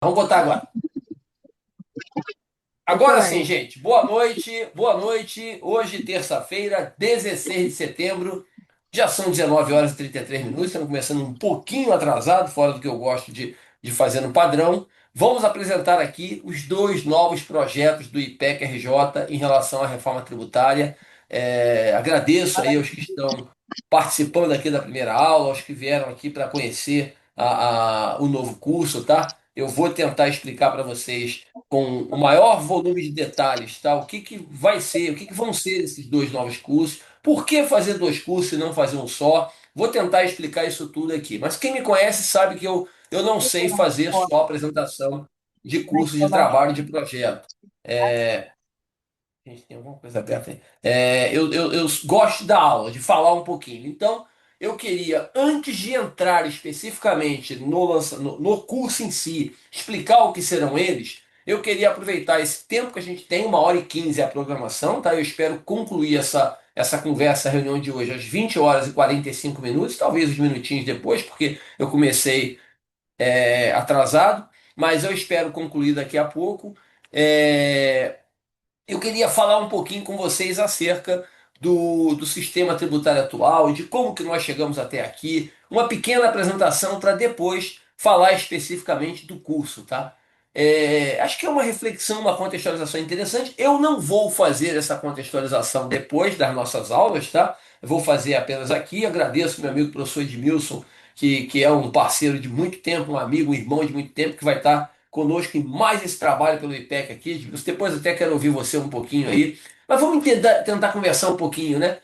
Vamos botar agora. Agora sim, Vai. gente. Boa noite, boa noite. Hoje, terça-feira, 16 de setembro. Já são 19 horas e 33 minutos. Estamos começando um pouquinho atrasado, fora do que eu gosto de fazer no padrão. Vamos apresentar aqui os dois novos projetos do IPEC RJ em relação à reforma tributária. Agradeço aí aos que estão participando aqui da primeira aula, aos que vieram aqui para conhecer o novo curso, tá? Eu vou tentar explicar para vocês com o maior volume de detalhes, tá? O que que vai ser, o que que vão ser esses dois novos cursos, por que fazer dois cursos e não fazer um só? Vou tentar explicar isso tudo aqui. Mas quem me conhece sabe que eu não sei fazer só apresentação de cursos de trabalho, de projeto. É, gente, tem alguma coisa aberta aí. Eu gosto da aula, de falar um pouquinho. Então, eu queria, antes de entrar especificamente no curso em si, explicar o que serão eles, eu queria aproveitar esse tempo que a gente tem, 1h15 a programação, tá? Eu espero concluir essa conversa, a reunião de hoje, às 20 horas e 45 minutos, talvez uns minutinhos depois, porque eu comecei atrasado, mas eu espero concluir daqui a pouco. É, eu queria falar um pouquinho com vocês acerca do sistema tributário atual, de como que nós chegamos até aqui, uma pequena apresentação para depois falar especificamente do curso, tá? Acho que é uma reflexão, uma contextualização interessante. Eu não vou fazer essa contextualização depois das nossas aulas, tá? Eu vou fazer apenas aqui. Agradeço meu amigo professor Edmilson, que é um parceiro de muito tempo, um amigo, um irmão de muito tempo, que vai estar conosco em mais esse trabalho pelo IPEC aqui. Depois até quero ouvir você um pouquinho aí. Mas vamos tentar conversar um pouquinho, né?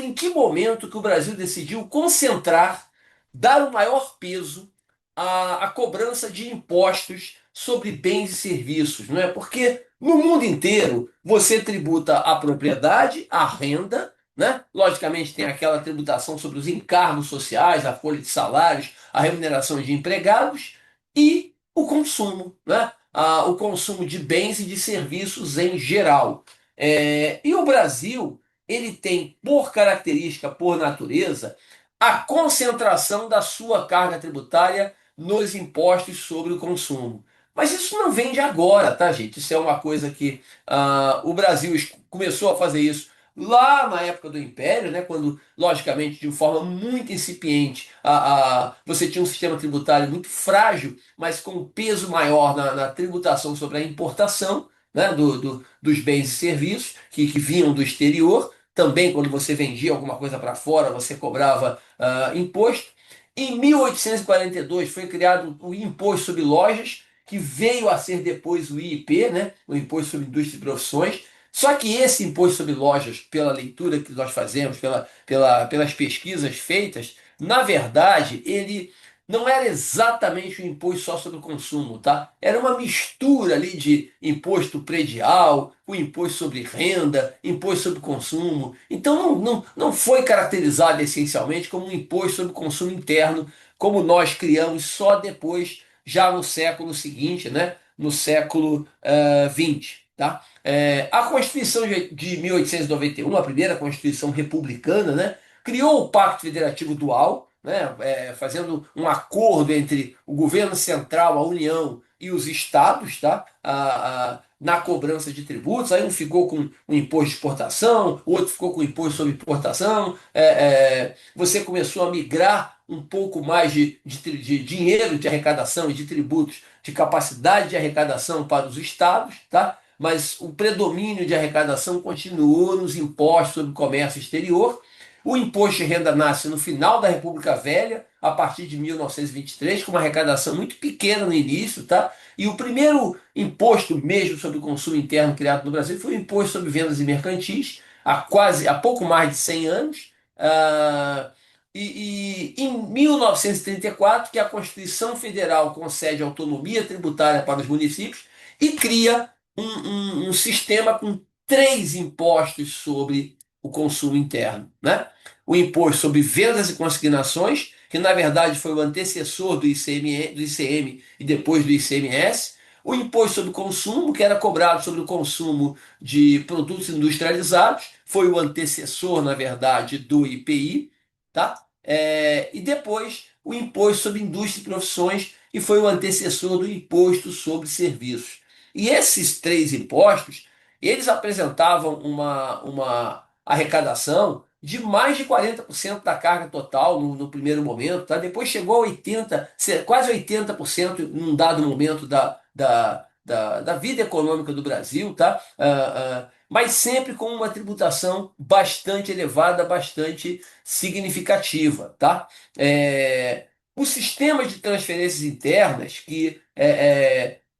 Em que momento que o Brasil decidiu concentrar, dar o maior peso à cobrança de impostos sobre bens e serviços, não é? Porque no mundo inteiro você tributa a propriedade, a renda, né? Logicamente tem aquela tributação sobre os encargos sociais, a folha de salários, a remuneração de empregados e o consumo, né? O consumo de bens e de serviços em geral. E o Brasil, ele tem, por característica, por natureza, a concentração da sua carga tributária nos impostos sobre o consumo. Mas isso não vem de agora, tá, gente? Isso é uma coisa que o Brasil começou a fazer isso lá na época do Império, né, quando, logicamente, de forma muito incipiente, você tinha um sistema tributário muito frágil, mas com um peso maior na tributação sobre a importação, né, dos bens e serviços que vinham do exterior. Também, quando você vendia alguma coisa para fora, você cobrava imposto. Em 1842 foi criado o Imposto sobre Lojas, que veio a ser depois o IIP, né, o Imposto sobre Indústria e Profissões. Só que esse imposto sobre lojas, pela leitura que nós fazemos, pelas pesquisas feitas, na verdade, ele não era exatamente um imposto só sobre o consumo, tá? Era uma mistura ali de imposto predial, o imposto sobre renda, imposto sobre consumo. Então não foi caracterizado essencialmente como um imposto sobre consumo interno, como nós criamos só depois, já no século seguinte, né? No século XX, tá? A Constituição de 1891, a primeira Constituição republicana, né, criou o Pacto Federativo Dual, né, fazendo um acordo entre o governo central, a União e os estados, tá, na cobrança de tributos. Aí um ficou com o imposto de exportação, o outro ficou com o imposto sobre importação. Você começou a migrar um pouco mais de dinheiro de arrecadação e de tributos, de capacidade de arrecadação para os estados, tá? Mas o predomínio de arrecadação continuou nos impostos sobre o comércio exterior. O imposto de renda nasce no final da República Velha, a partir de 1923, com uma arrecadação muito pequena no início, tá? E o primeiro imposto mesmo sobre o consumo interno criado no Brasil foi o imposto sobre vendas e mercantis, há pouco mais de 100 anos. E em 1934, que a Constituição Federal concede autonomia tributária para os municípios e cria um sistema com três impostos sobre o consumo interno, né? O imposto sobre vendas e consignações, que na verdade foi o antecessor do ICM e depois do ICMS. O imposto sobre consumo, que era cobrado sobre o consumo de produtos industrializados, foi o antecessor, na verdade, do IPI, tá? E depois o imposto sobre indústria e profissões, e foi o antecessor do imposto sobre serviços. E esses três impostos, eles apresentavam uma arrecadação de mais de 40% da carga total no primeiro momento, tá? Depois chegou a 80, quase 80% num dado momento da vida econômica do Brasil, tá? Mas sempre com uma tributação bastante elevada, bastante significativa, tá? O sistema de transferências internas que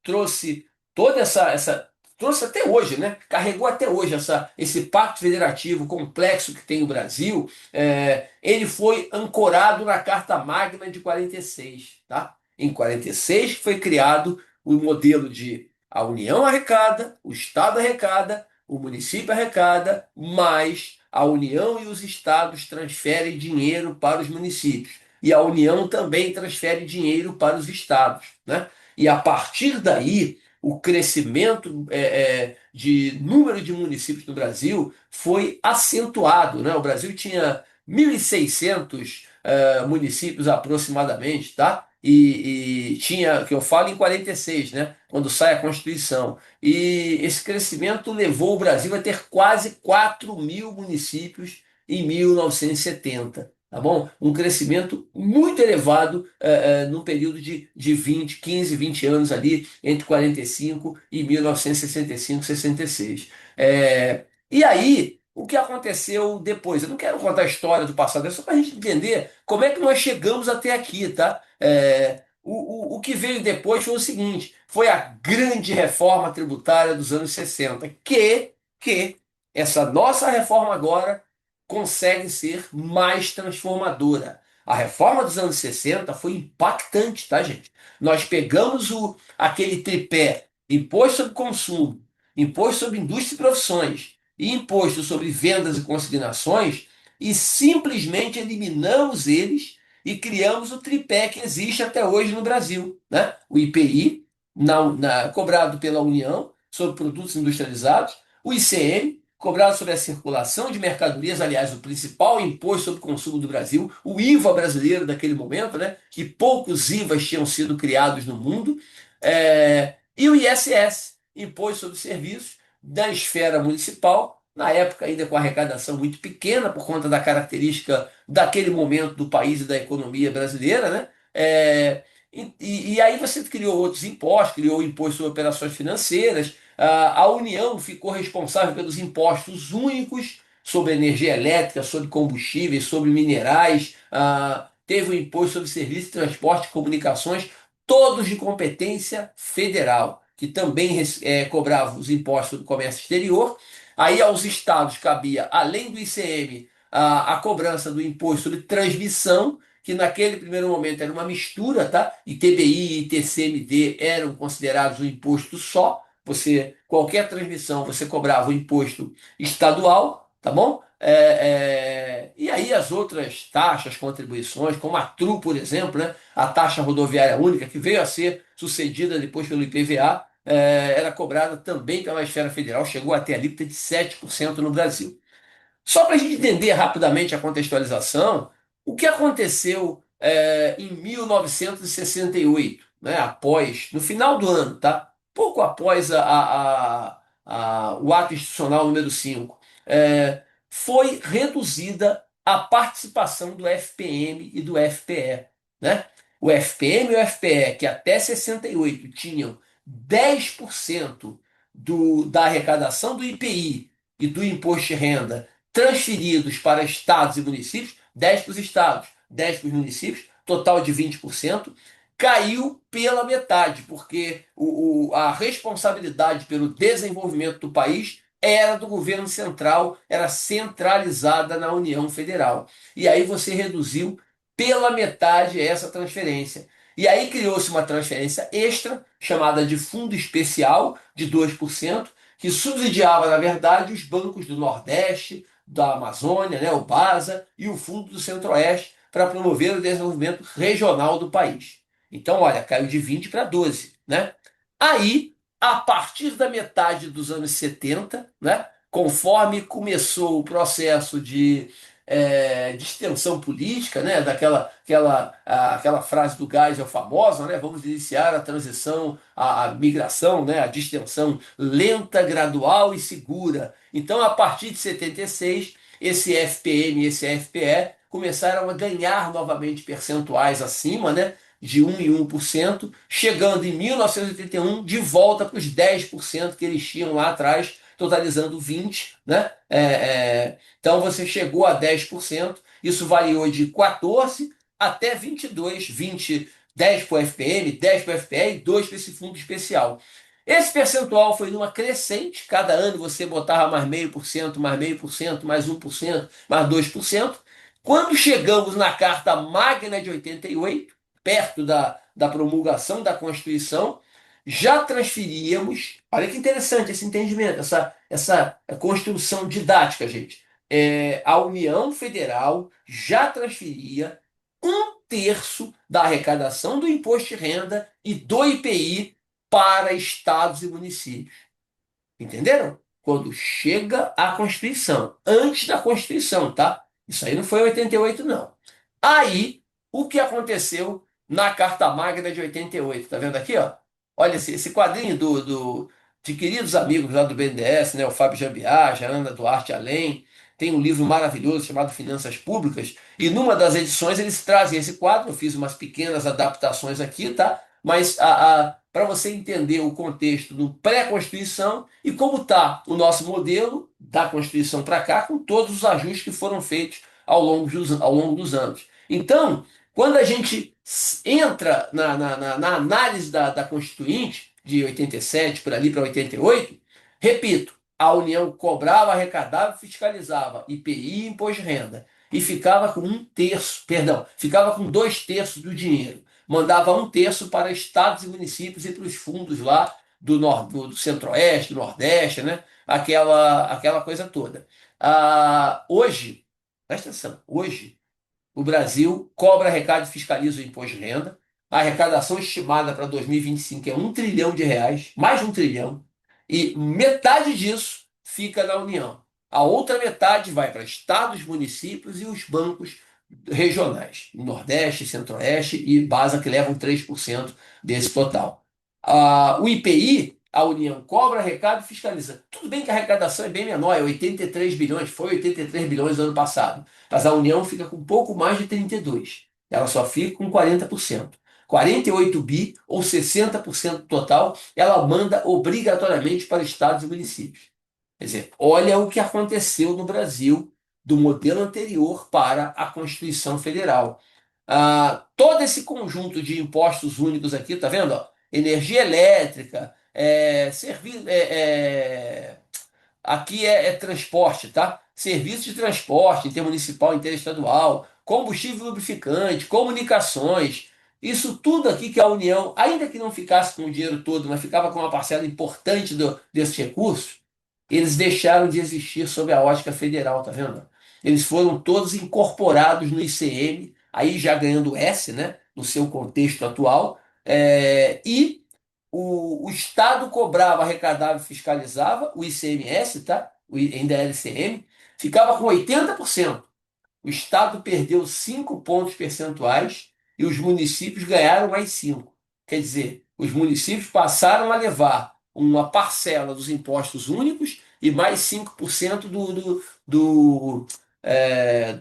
trouxe toda trouxe até hoje, né? Carregou até hoje esse pacto federativo complexo que tem o Brasil. Ele foi ancorado na Carta Magna de 46, tá? Em 46 foi criado o modelo de a União arrecada, o Estado arrecada, o município arrecada, mas a União e os estados transferem dinheiro para os municípios. E a União também transfere dinheiro para os estados, né? E a partir daí, o crescimento de número de municípios no Brasil foi acentuado, né? O Brasil tinha 1.600 municípios aproximadamente, tá? E tinha, que eu falo em 46, né? Quando sai a Constituição. E esse crescimento levou o Brasil a ter quase 4.000 municípios em 1970. Tá bom? Um crescimento muito elevado num período de 20, 15, 20 anos ali, entre 45 e 1965, 66. E aí, o que aconteceu depois? Eu não quero contar a história do passado, é só para a gente entender como é que nós chegamos até aqui, tá? O que veio depois foi o seguinte: foi a grande reforma tributária dos anos 60, que essa nossa reforma agora consegue ser mais transformadora. A reforma dos anos 60 foi impactante, tá, gente? Nós pegamos aquele tripé: imposto sobre consumo, imposto sobre indústria e profissões e imposto sobre vendas e consignações e simplesmente eliminamos eles e criamos o tripé que existe até hoje no Brasil, né? O IPI, cobrado pela União sobre produtos industrializados, o ICM, cobrado sobre a circulação de mercadorias, aliás, o principal imposto sobre o consumo do Brasil, o IVA brasileiro daquele momento, né? Que poucos IVAs tinham sido criados no mundo, e o ISS, Imposto sobre Serviços, da esfera municipal, na época ainda com arrecadação muito pequena, por conta da característica daquele momento do país e da economia brasileira, né? E aí você criou outros impostos, criou o imposto sobre operações financeiras, a União ficou responsável pelos impostos únicos sobre energia elétrica, sobre combustíveis, sobre minerais, teve o imposto sobre serviços de transporte e comunicações, todos de competência federal, que também cobravam os impostos do comércio exterior. Aí aos estados cabia, além do ICM, a cobrança do imposto sobre transmissão, que naquele primeiro momento era uma mistura, tá? ITBI e TCMD eram considerados um imposto só. Qualquer transmissão, você cobrava o imposto estadual, tá bom? E aí as outras taxas, contribuições, como a TRU, por exemplo, né? A taxa rodoviária única, que veio a ser sucedida depois pelo IPVA, era cobrada também pela esfera federal, chegou até a alíquota de 7% no Brasil. Só para a gente entender rapidamente a contextualização, o que aconteceu em 1968, né, no final do ano, tá? Pouco após o ato institucional número 5, foi reduzida a participação do FPM e do FPE, né? O FPM e o FPE, que até 68 tinham 10% da arrecadação do IPI e do imposto de renda transferidos para estados e municípios, 10 para os estados, 10 para os municípios, total de 20%, caiu pela metade, porque a responsabilidade pelo desenvolvimento do país era do governo central, era centralizada na União Federal. E aí você reduziu pela metade essa transferência. E aí criou-se uma transferência extra, chamada de Fundo Especial, de 2%, que subsidiava, na verdade, os bancos do Nordeste, da Amazônia, né, o BASA, e o Fundo do Centro-Oeste, para promover o desenvolvimento regional do país. Então, olha, caiu de 20 para 12, né? Aí, a partir da metade dos anos 70, né, conforme começou o processo distensão política, né? Aquela frase do Geisel famosa, né? Vamos iniciar a transição, a migração, né? A distensão lenta, gradual e segura. Então, a partir de 76, esse FPM e esse FPE começaram a ganhar novamente percentuais acima, né? De 1% chegando em 1981 de volta para os 10% que eles tinham lá atrás, totalizando 20%, né? Então você chegou a 10%, isso variou de 14 até 22, 20, 10 para o FPM, 10 para o FPE e 2 para esse fundo especial. Esse percentual foi numa crescente, cada ano você botava mais 0,5%, mais 0,5%, mais 1%, mais 2%. Quando chegamos na Carta Magna de 88, perto da promulgação da Constituição, já transferíamos. Olha que interessante esse entendimento, essa construção didática, gente. A União Federal já transferia 1/3 da arrecadação do imposto de renda e do IPI para estados e municípios. Entenderam? Quando chega a Constituição, antes da Constituição, tá? Isso aí não foi em 88, não. Aí, o que aconteceu na Carta Magna de 88? Tá vendo aqui, ó? Olha esse quadrinho de queridos amigos lá do BNDES, né? O Fábio Jambiage, a Ana Duarte Além. Tem um livro maravilhoso chamado Finanças Públicas. E numa das edições eles trazem esse quadro. Eu fiz umas pequenas adaptações aqui, tá? Mas para você entender o contexto do pré-Constituição e como está o nosso modelo da Constituição para cá, com todos os ajustes que foram feitos ao longo dos anos. Então, quando a gente entra na análise da Constituinte, de 87 por ali para 88, repito, a União cobrava, arrecadava, fiscalizava IPI e imposto de renda. E ficava com 1/3, perdão, ficava com 2/3 do dinheiro. Mandava 1/3 para estados e municípios e para os fundos lá do Centro-Oeste, do Nordeste, né? Aquela coisa toda. Hoje, presta atenção, hoje o Brasil cobra, arrecada e fiscaliza o imposto de renda. A arrecadação estimada para 2025 é R$ 1 trilhão, mais de 1 trilhão, e metade disso fica na União. A outra metade vai para estados, municípios e os bancos regionais, Nordeste, Centro-Oeste e Basa, que levam 3% desse total. O IPI, a União cobra, arrecada e fiscaliza. Tudo bem que a arrecadação é bem menor, é 83 bilhões, foi 83 bilhões no ano passado. Mas a União fica com um pouco mais de 32. Ela só fica com 40%. 48 bi, ou 60% do total, ela manda obrigatoriamente para estados e municípios. Quer dizer, olha o que aconteceu no Brasil do modelo anterior para a Constituição Federal. Todo esse conjunto de impostos únicos aqui, tá vendo? Ó? Energia elétrica, aqui é transporte, tá? Serviço de transporte intermunicipal, interestadual, combustível lubrificante, comunicações. Isso tudo aqui que a União, ainda que não ficasse com o dinheiro todo, mas ficava com uma parcela importante desses recursos, eles deixaram de existir sob a ótica federal, tá vendo? Eles foram todos incorporados no ICM, aí já ganhando S, né? No seu contexto atual, e o Estado cobrava, arrecadava e fiscalizava, o ICMS, tá? Ainda era ICM, ficava com 80%. O Estado perdeu 5 pontos percentuais e os municípios ganharam mais 5. Quer dizer, os municípios passaram a levar uma parcela dos impostos únicos e mais 5% do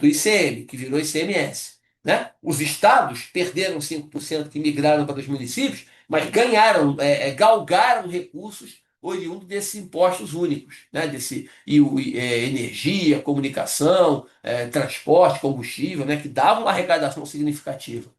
ICM, que virou ICMS. Né? Os estados perderam 5% que migraram para os municípios, mas ganharam, galgaram recursos oriundos desses impostos únicos, né? Energia, comunicação, transporte, combustível, né? Que davam uma arrecadação significativa.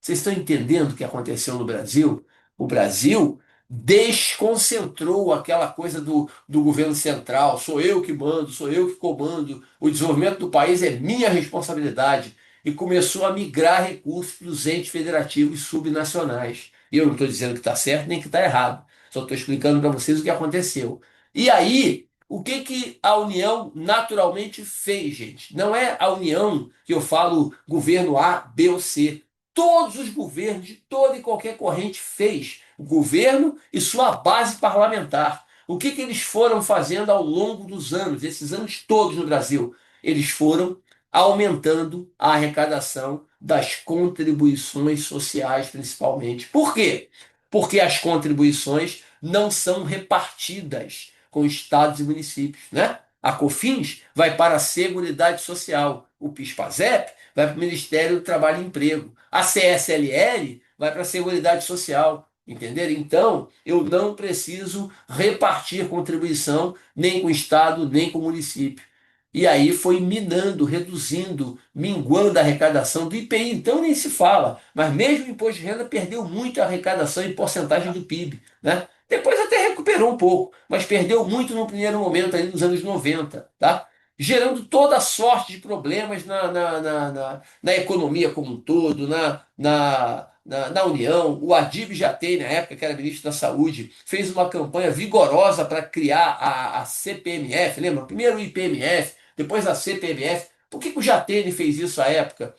Vocês estão entendendo o que aconteceu no Brasil? O Brasil desconcentrou aquela coisa do governo central. Sou eu que mando, sou eu que comando. O desenvolvimento do país é minha responsabilidade. E começou a migrar recursos para os entes federativos subnacionais. E eu não estou dizendo que está certo nem que está errado. Só estou explicando para vocês o que aconteceu. E aí, o que a União naturalmente fez, gente? Não é a União que eu falo governo A, B ou C. Todos os governos de toda e qualquer corrente fez. O governo e sua base parlamentar. O que eles foram fazendo ao longo dos anos, esses anos todos no Brasil? Eles foram aumentando a arrecadação das contribuições sociais, principalmente. Por quê? Porque as contribuições não são repartidas com estados e municípios, né? A COFINS vai para a Seguridade Social, o PIS/PASEP vai para o Ministério do Trabalho e Emprego, a CSLL vai para a Seguridade Social, entendeu? Então, eu não preciso repartir contribuição nem com o estado, nem com o município. E aí foi minando, reduzindo, minguando a arrecadação do IPI. Então nem se fala. Mas mesmo o imposto de renda perdeu muito a arrecadação em porcentagem do PIB, né? Depois até recuperou um pouco, mas perdeu muito no primeiro momento, ali nos anos 90, tá? Gerando toda sorte de problemas na economia como um todo, na União. O Adib Jatei, na época que era ministro da Saúde, fez uma campanha vigorosa para criar a CPMF, lembra? Primeiro o IPMF, depois a CPMF. Por que o Jatene fez isso à época?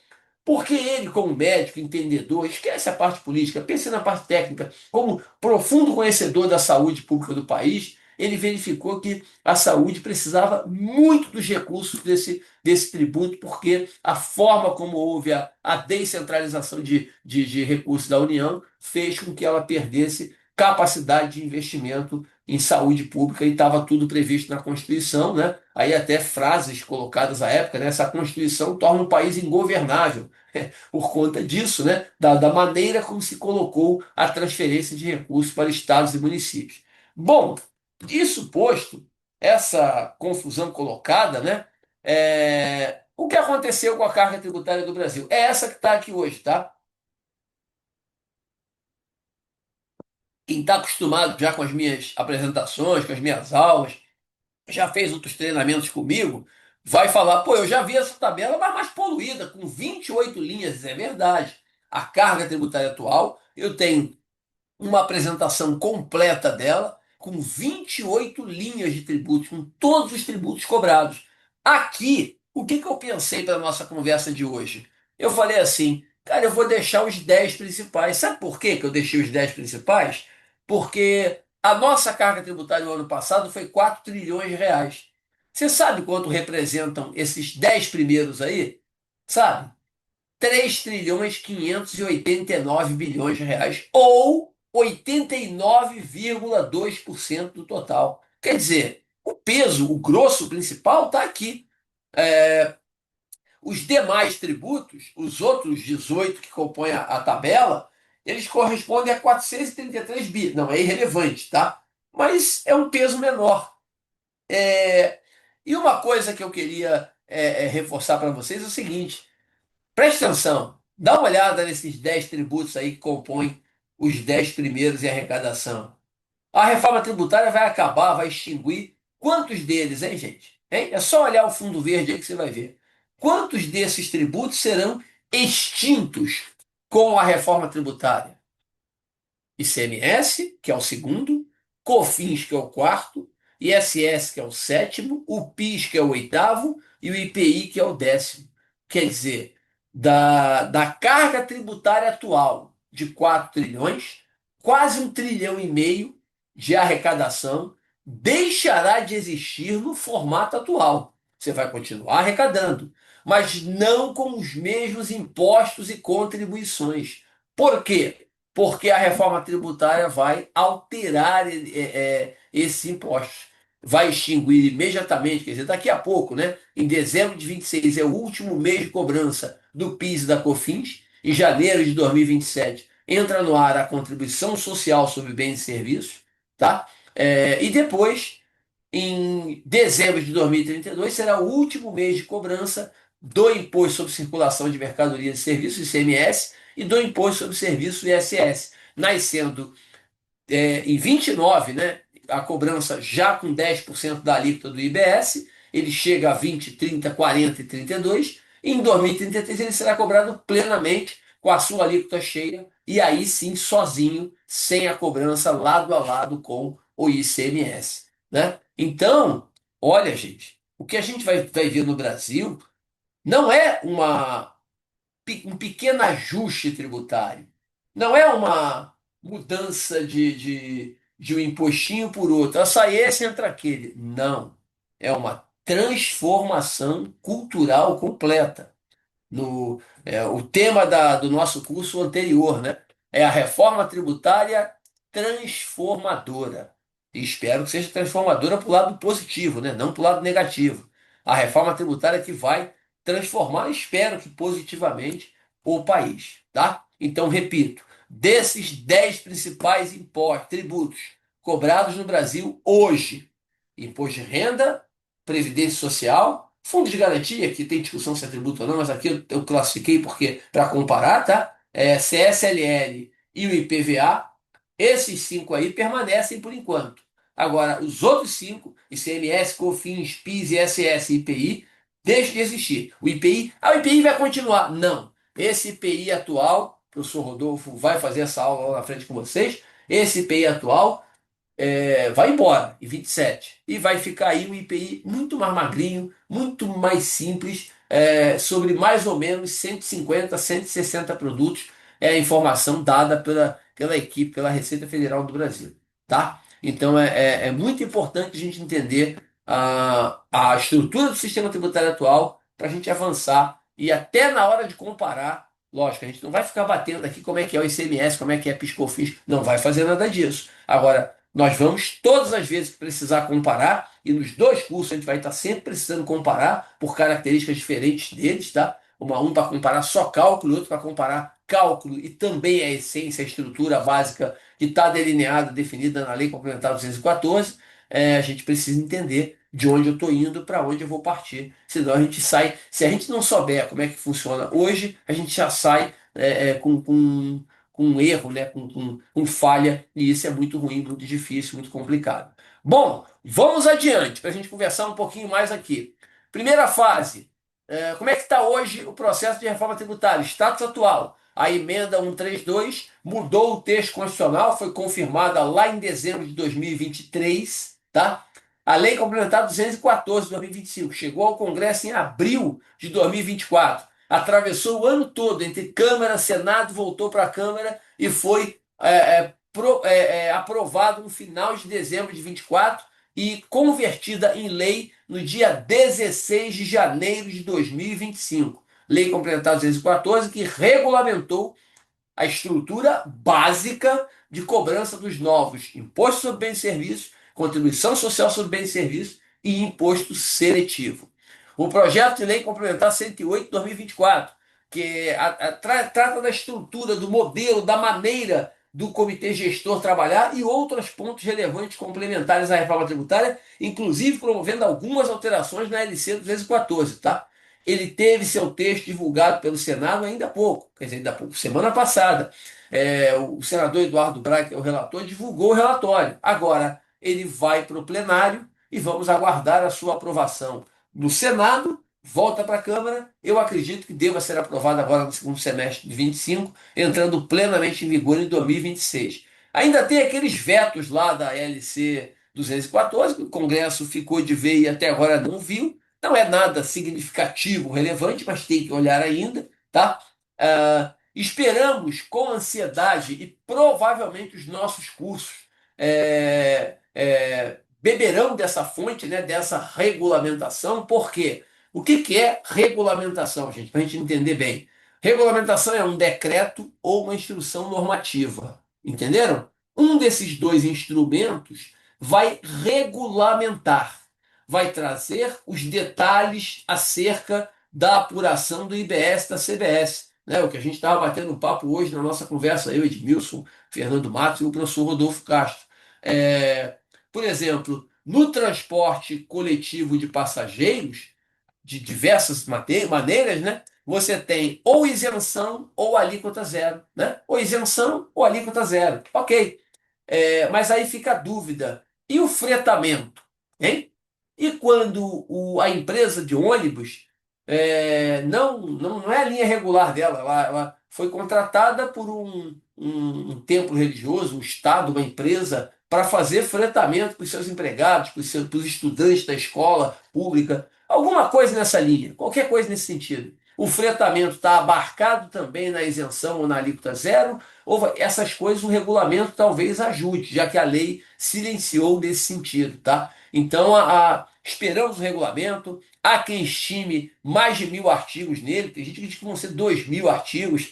Porque ele, como médico, entendedor, esquece a parte política, pensa na parte técnica, como profundo conhecedor da saúde pública do país, ele verificou que a saúde precisava muito dos recursos desse tributo, porque a forma como houve a descentralização de recursos da União fez com que ela perdesse capacidade de investimento em saúde pública e estava tudo previsto na Constituição, né? Aí até frases colocadas à época, né? Essa Constituição torna o país ingovernável por conta disso, né? Da maneira como se colocou a transferência de recursos para estados e municípios. Bom, isso posto, essa confusão colocada, né? O que aconteceu com a carga tributária do Brasil? É essa que está aqui hoje, tá? Quem está acostumado já com as minhas apresentações, com as minhas aulas, já fez outros treinamentos comigo, vai falar, pô, eu já vi essa tabela, mas mais poluída, com 28 linhas, é verdade. A carga tributária atual, eu tenho uma apresentação completa dela, com 28 linhas de tributos, com todos os tributos cobrados. Aqui, o que eu pensei para a nossa conversa de hoje? Eu falei assim, cara, eu vou deixar os 10 principais. Sabe por quê que eu deixei os 10 principais? Porque a nossa carga tributária no ano passado foi 4 trilhões de reais. Você sabe quanto representam esses 10 primeiros aí? Sabe? 3 trilhões 589 bilhões de reais, ou 89,2% do total. Quer dizer, o peso, o grosso principal está aqui. Os demais tributos, os outros 18 que compõem a tabela, eles correspondem a 433 bi. Não, é irrelevante, tá? Mas é um peso menor. E uma coisa que eu queria reforçar para vocês é o seguinte: preste atenção, dá uma olhada nesses 10 tributos aí que compõem os 10 primeiros em arrecadação. A reforma tributária vai acabar, vai extinguir. Quantos deles, hein, gente? Hein? É só olhar o fundo verde aí que você vai ver. Quantos desses tributos serão extintos com a reforma tributária? ICMS, que é o segundo, COFINS, que é o quarto, ISS, que é o sétimo, o PIS, que é o oitavo, e o IPI, que é o décimo. Quer dizer, da carga tributária atual de 4 trilhões, quase 1,5 trilhão de arrecadação deixará de existir no formato atual. Você vai continuar arrecadando, mas não com os mesmos impostos e contribuições. Por quê? Porque a reforma tributária vai alterar esses impostos. Vai extinguir imediatamente, quer dizer, daqui a pouco, né? Em dezembro de 26 é o último mês de cobrança do PIS e da COFINS. Em janeiro de 2027 entra no ar a contribuição social sobre bens e serviços, tá? E depois, em dezembro de 2032, será o último mês de cobrança do Imposto sobre Circulação de Mercadorias e Serviços, ICMS, e do Imposto sobre Serviços, ISS, nascendo em 29, né, a cobrança já com 10% da alíquota do IBS, ele chega a 20, 30, 40 e 32, e em 2033 ele será cobrado plenamente com a sua alíquota cheia, e aí sim sozinho, sem a cobrança lado a lado com o ICMS. Né? Então, olha, gente, o que a gente vai ver no Brasil não é um pequeno ajuste tributário. Não é uma mudança de um impostinho por outro. Ah, sai esse, entra aquele. Não. É uma transformação cultural completa. O tema do nosso curso anterior, né? É a reforma tributária transformadora. E espero que seja transformadora para o lado positivo, né? Não para o lado negativo. A reforma tributária que vai transformar, espero que positivamente, o país, tá? Então, repito, desses 10 principais impostos, tributos cobrados no Brasil hoje, imposto de renda, previdência social, fundo de garantia, que tem discussão se é tributo ou não, mas aqui eu classifiquei porque para comparar, tá? CSLL e o IPVA, esses cinco aí permanecem por enquanto. Agora, os outros cinco, ICMS, COFINS, PIS, ISS e IPI, deixam de existir. O IPI vai continuar? Não. Esse IPI atual, o professor Rodolfo vai fazer essa aula lá na frente com vocês, esse IPI atual vai embora em 27 e vai ficar aí um IPI muito mais magrinho, muito mais simples, sobre mais ou menos 150, 160 produtos, é a informação dada pela equipe, pela Receita Federal do Brasil, tá? Então é muito importante a gente entender a estrutura do sistema tributário atual para a gente avançar e até na hora de comparar, lógico, a gente não vai ficar batendo aqui como é que é o ICMS, como é que é PIS/COFINS, não vai fazer nada disso. Agora, nós vamos, todas as vezes que precisar comparar, e nos dois cursos a gente vai estar sempre precisando comparar por características diferentes deles, tá? Um para comparar só cálculo, outro para comparar cálculo e também a essência, a estrutura básica que está delineada, definida na Lei Complementar 214. A gente precisa entender de onde eu estou indo, para onde eu vou partir. Senão a gente sai, se a gente não souber como é que funciona hoje, a gente já sai com um erro, né? Com falha, e isso é muito ruim, muito difícil, muito complicado. Bom, vamos adiante para a gente conversar um pouquinho mais aqui. Primeira fase, como é que está hoje o processo de reforma tributária? Status atual. A emenda 132 mudou o texto constitucional, foi confirmada lá em dezembro de 2023, tá? A Lei Complementar 214 de 2025 chegou ao Congresso em abril de 2024, atravessou o ano todo entre Câmara, Senado, voltou para a Câmara e foi aprovado no final de dezembro de 24 e convertida em lei no dia 16 de janeiro de 2025. Lei Complementar 214, que regulamentou a estrutura básica de cobrança dos novos impostos sobre bens e serviços, contribuição social sobre bens e serviços e imposto seletivo. O projeto de lei complementar 108 de 2024, que trata da estrutura, do modelo, da maneira do comitê gestor trabalhar e outros pontos relevantes complementares à reforma tributária, inclusive promovendo algumas alterações na LC 214, tá? Ele teve seu texto divulgado pelo Senado ainda há pouco, quer dizer, ainda há pouco, semana passada. O senador Eduardo Braga, que é o relator, divulgou o relatório. Agora, ele vai para o plenário e vamos aguardar a sua aprovação no Senado, volta para a Câmara. Eu acredito que deva ser aprovado agora no segundo semestre de 25, entrando plenamente em vigor em 2026. Ainda tem aqueles vetos lá da LC 214, que o Congresso ficou de ver e até agora não viu. Não é nada significativo, relevante, mas tem que olhar ainda, tá? Esperamos com ansiedade e provavelmente os nossos cursos beberão dessa fonte, né, dessa regulamentação. Por quê? O que é regulamentação, gente? Para a gente entender bem. Regulamentação é um decreto ou uma instrução normativa. Entenderam? Um desses dois instrumentos vai regulamentar, vai trazer os detalhes acerca da apuração do IBS da CBS. Né? O que a gente estava batendo um papo hoje na nossa conversa, eu, Edmilson, Fernando Matos e o professor Rodolfo Castro. É, por exemplo, no transporte coletivo de passageiros, de diversas maneiras, né? Você tem ou isenção ou alíquota zero, né? Ou isenção ou alíquota zero. Ok. Mas aí fica a dúvida. E o fretamento? Hein? E quando a empresa de ônibus não é a linha regular dela, ela foi contratada por um templo religioso, um estado, uma empresa, para fazer fretamento para os seus empregados, para os estudantes da escola pública, alguma coisa nessa linha, qualquer coisa nesse sentido. O fretamento está abarcado também na isenção ou na alíquota zero, ou essas coisas o regulamento talvez ajude, já que a lei silenciou nesse sentido, tá? Então esperamos o regulamento. Há quem estime mais de 1.000 artigos nele, tem gente que diz que vão ser 2.000 artigos.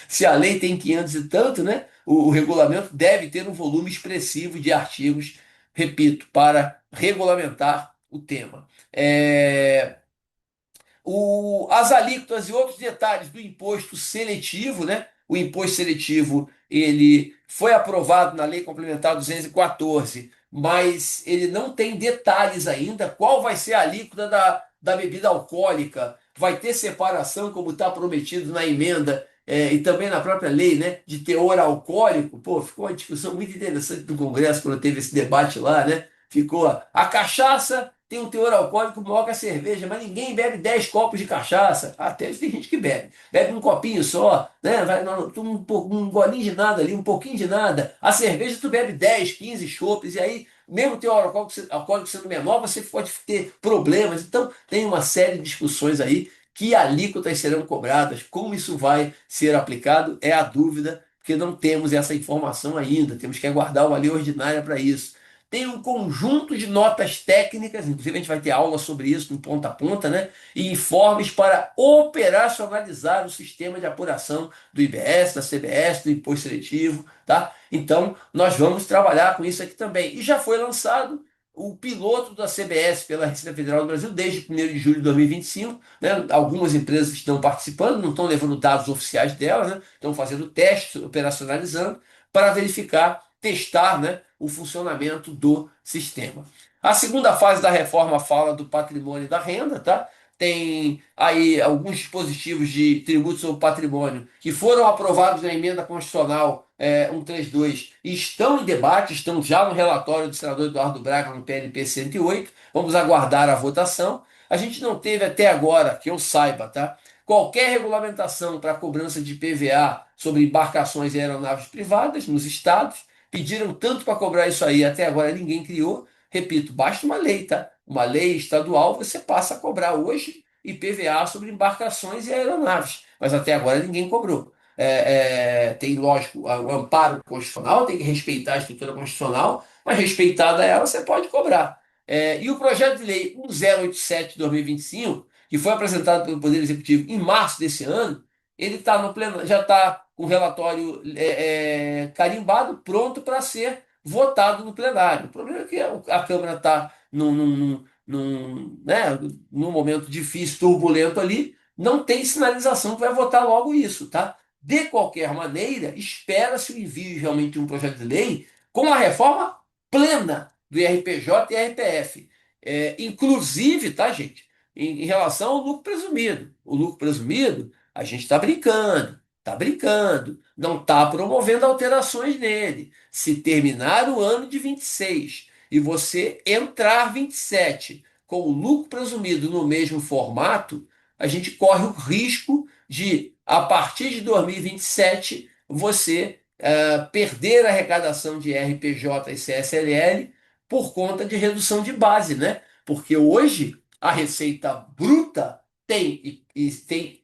Se a lei tem 500 e tanto, né? O regulamento deve ter um volume expressivo de artigos, repito, para regulamentar o tema. As alíquotas e outros detalhes do imposto seletivo, né? O imposto seletivo ele foi aprovado na Lei Complementar 214, mas ele não tem detalhes ainda. Qual vai ser a alíquota da bebida alcoólica? Vai ter separação, como está prometido na emenda, e também na própria lei, né? De teor alcoólico. Pô, ficou uma discussão muito interessante no Congresso quando teve esse debate lá, né? Ficou a cachaça tem um teor alcoólico maior que a cerveja, mas ninguém bebe 10 copos de cachaça. Até tem gente que bebe. Bebe um copinho só, né? Vai um golinho de nada ali, um pouquinho de nada. A cerveja tu bebe 10, 15 chopes, e aí, mesmo o teor alcoólico sendo menor, você pode ter problemas. Então, tem uma série de discussões aí. Que alíquotas serão cobradas? Como isso vai ser aplicado? É a dúvida, porque não temos essa informação ainda. Temos que aguardar uma lei ordinária para isso. Tem um conjunto de notas técnicas, inclusive a gente vai ter aula sobre isso no ponta a ponta, né? E informes para operacionalizar o sistema de apuração do IBS, da CBS, do Imposto Seletivo, tá? Então, nós vamos trabalhar com isso aqui também. E já foi lançado o piloto da CBS pela Receita Federal do Brasil desde 1º de julho de 2025, né? Algumas empresas estão participando, não estão levando dados oficiais delas, né? Estão fazendo testes, operacionalizando, para verificar, testar, né, o funcionamento do sistema. A segunda fase da reforma fala do patrimônio e da renda, tá? Tem aí alguns dispositivos de tributo sobre patrimônio que foram aprovados na emenda constitucional 132 e estão em debate, estão já no relatório do senador Eduardo Braga no PLP 108. Vamos aguardar a votação. A gente não teve até agora, que eu saiba, tá? Qualquer regulamentação para cobrança de PVA sobre embarcações e aeronaves privadas nos estados. Pediram tanto para cobrar isso aí, até agora ninguém criou. Repito, basta uma lei, tá? Uma lei estadual, você passa a cobrar hoje IPVA sobre embarcações e aeronaves. Mas até agora ninguém cobrou. Tem, lógico, o amparo constitucional, tem que respeitar a estrutura constitucional, mas respeitada ela, você pode cobrar. E o projeto de lei 1087 de 2025, que foi apresentado pelo Poder Executivo em março desse ano, ele tá no pleno, já está com o relatório carimbado, pronto para ser votado no plenário. O problema é que a Câmara está né, num momento difícil, turbulento ali, não tem sinalização que vai votar logo isso, tá? De qualquer maneira, espera-se o envio realmente de um projeto de lei com a reforma plena do IRPJ e IRPF. Inclusive, tá, gente, em relação ao lucro presumido. O lucro presumido, a gente está brincando, não está promovendo alterações nele. Se terminar o ano de 26 e você entrar 27 com o lucro presumido no mesmo formato, a gente corre o risco de, a partir de 2027, você perder a arrecadação de RPJ e CSLL por conta de redução de base, né? Porque hoje a receita bruta tem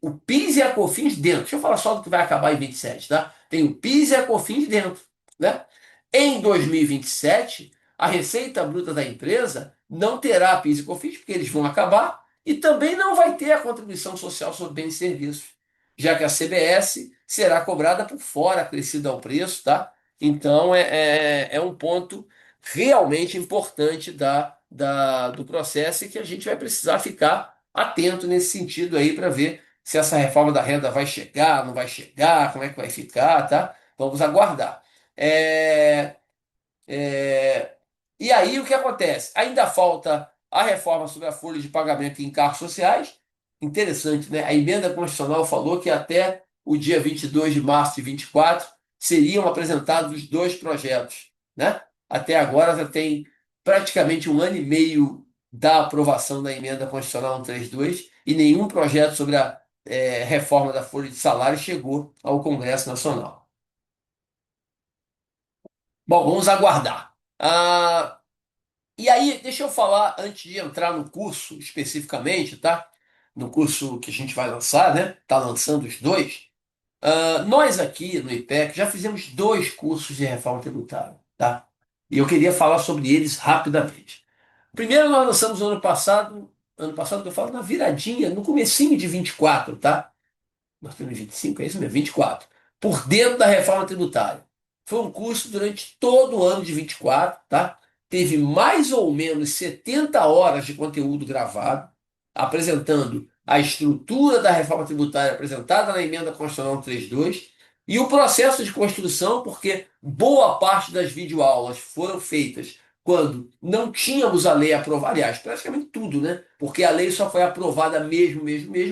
o PIS e a COFINS dentro. Deixa eu falar só do que vai acabar em 27, tá? Tem o PIS e a COFINS dentro, né? Em 2027, a receita bruta da empresa não terá PIS e COFINS, porque eles vão acabar, e também não vai ter a contribuição social sobre bens e serviços, já que a CBS será cobrada por fora, acrescida ao preço, tá? Então é um ponto realmente importante do processo e que a gente vai precisar ficar atento nesse sentido aí para ver se essa reforma da renda vai chegar, não vai chegar, como é que vai ficar, tá? Vamos aguardar. É, é, e aí o que acontece? Ainda falta a reforma sobre a folha de pagamento em encargos sociais. Interessante, né? A emenda constitucional falou que até o dia 22 de março de 24 seriam apresentados os dois projetos, né? Até agora já tem praticamente um ano e meio da aprovação da emenda constitucional 132 e nenhum projeto sobre a reforma da folha de salário chegou ao Congresso Nacional. Bom, vamos aguardar. E aí, deixa eu falar, antes de entrar no curso especificamente, tá? No curso que a gente vai lançar, né? Tá lançando os dois. Nós aqui no IPEC já fizemos dois cursos de reforma tributária, tá? E eu queria falar sobre eles rapidamente. Primeiro nós lançamos no ano passado que eu falo, na viradinha, no comecinho de 24, tá? Nós temos 25, é isso mesmo, 24. Por dentro da reforma tributária. Foi um curso durante todo o ano de 24, tá? Teve mais ou menos 70 horas de conteúdo gravado, apresentando a estrutura da reforma tributária apresentada na emenda constitucional 32 e o processo de construção, porque boa parte das videoaulas foram feitas quando não tínhamos a lei aprovada, aliás, praticamente tudo, né? Porque a lei só foi aprovada mesmo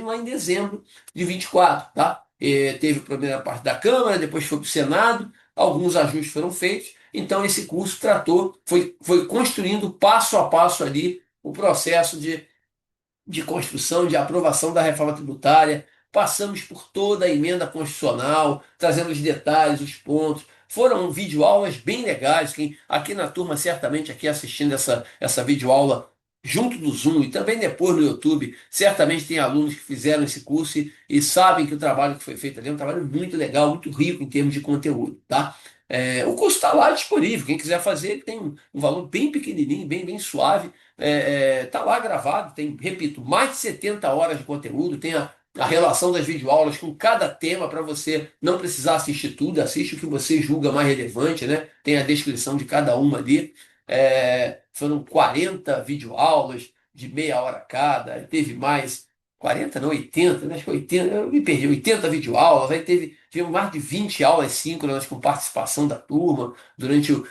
lá em dezembro de 24, tá? Teve a primeira parte da Câmara, depois foi para o Senado, alguns ajustes foram feitos, então esse curso tratou, foi construindo passo a passo ali o processo de construção, de aprovação da reforma tributária, passamos por toda a emenda constitucional, trazendo os detalhes, os pontos. Foram videoaulas bem legais. Quem aqui na turma, certamente, aqui assistindo essa videoaula junto do Zoom e também depois no YouTube, certamente tem alunos que fizeram esse curso e sabem que o trabalho que foi feito ali é um trabalho muito legal, muito rico em termos de conteúdo, tá? O curso está lá disponível. Quem quiser fazer, ele tem um valor bem pequenininho, bem suave, tá lá gravado, tem, repito, mais de 70 horas de conteúdo, tem a relação das videoaulas com cada tema para você não precisar assistir tudo, assiste o que você julga mais relevante, né? Tem a descrição de cada uma ali. Foram 40 videoaulas de meia hora cada, teve mais 40 não, 80, né? Acho que 80, eu me perdi, 80 videoaulas, aí tivemos mais de 20 aulas síncronas com participação da turma durante o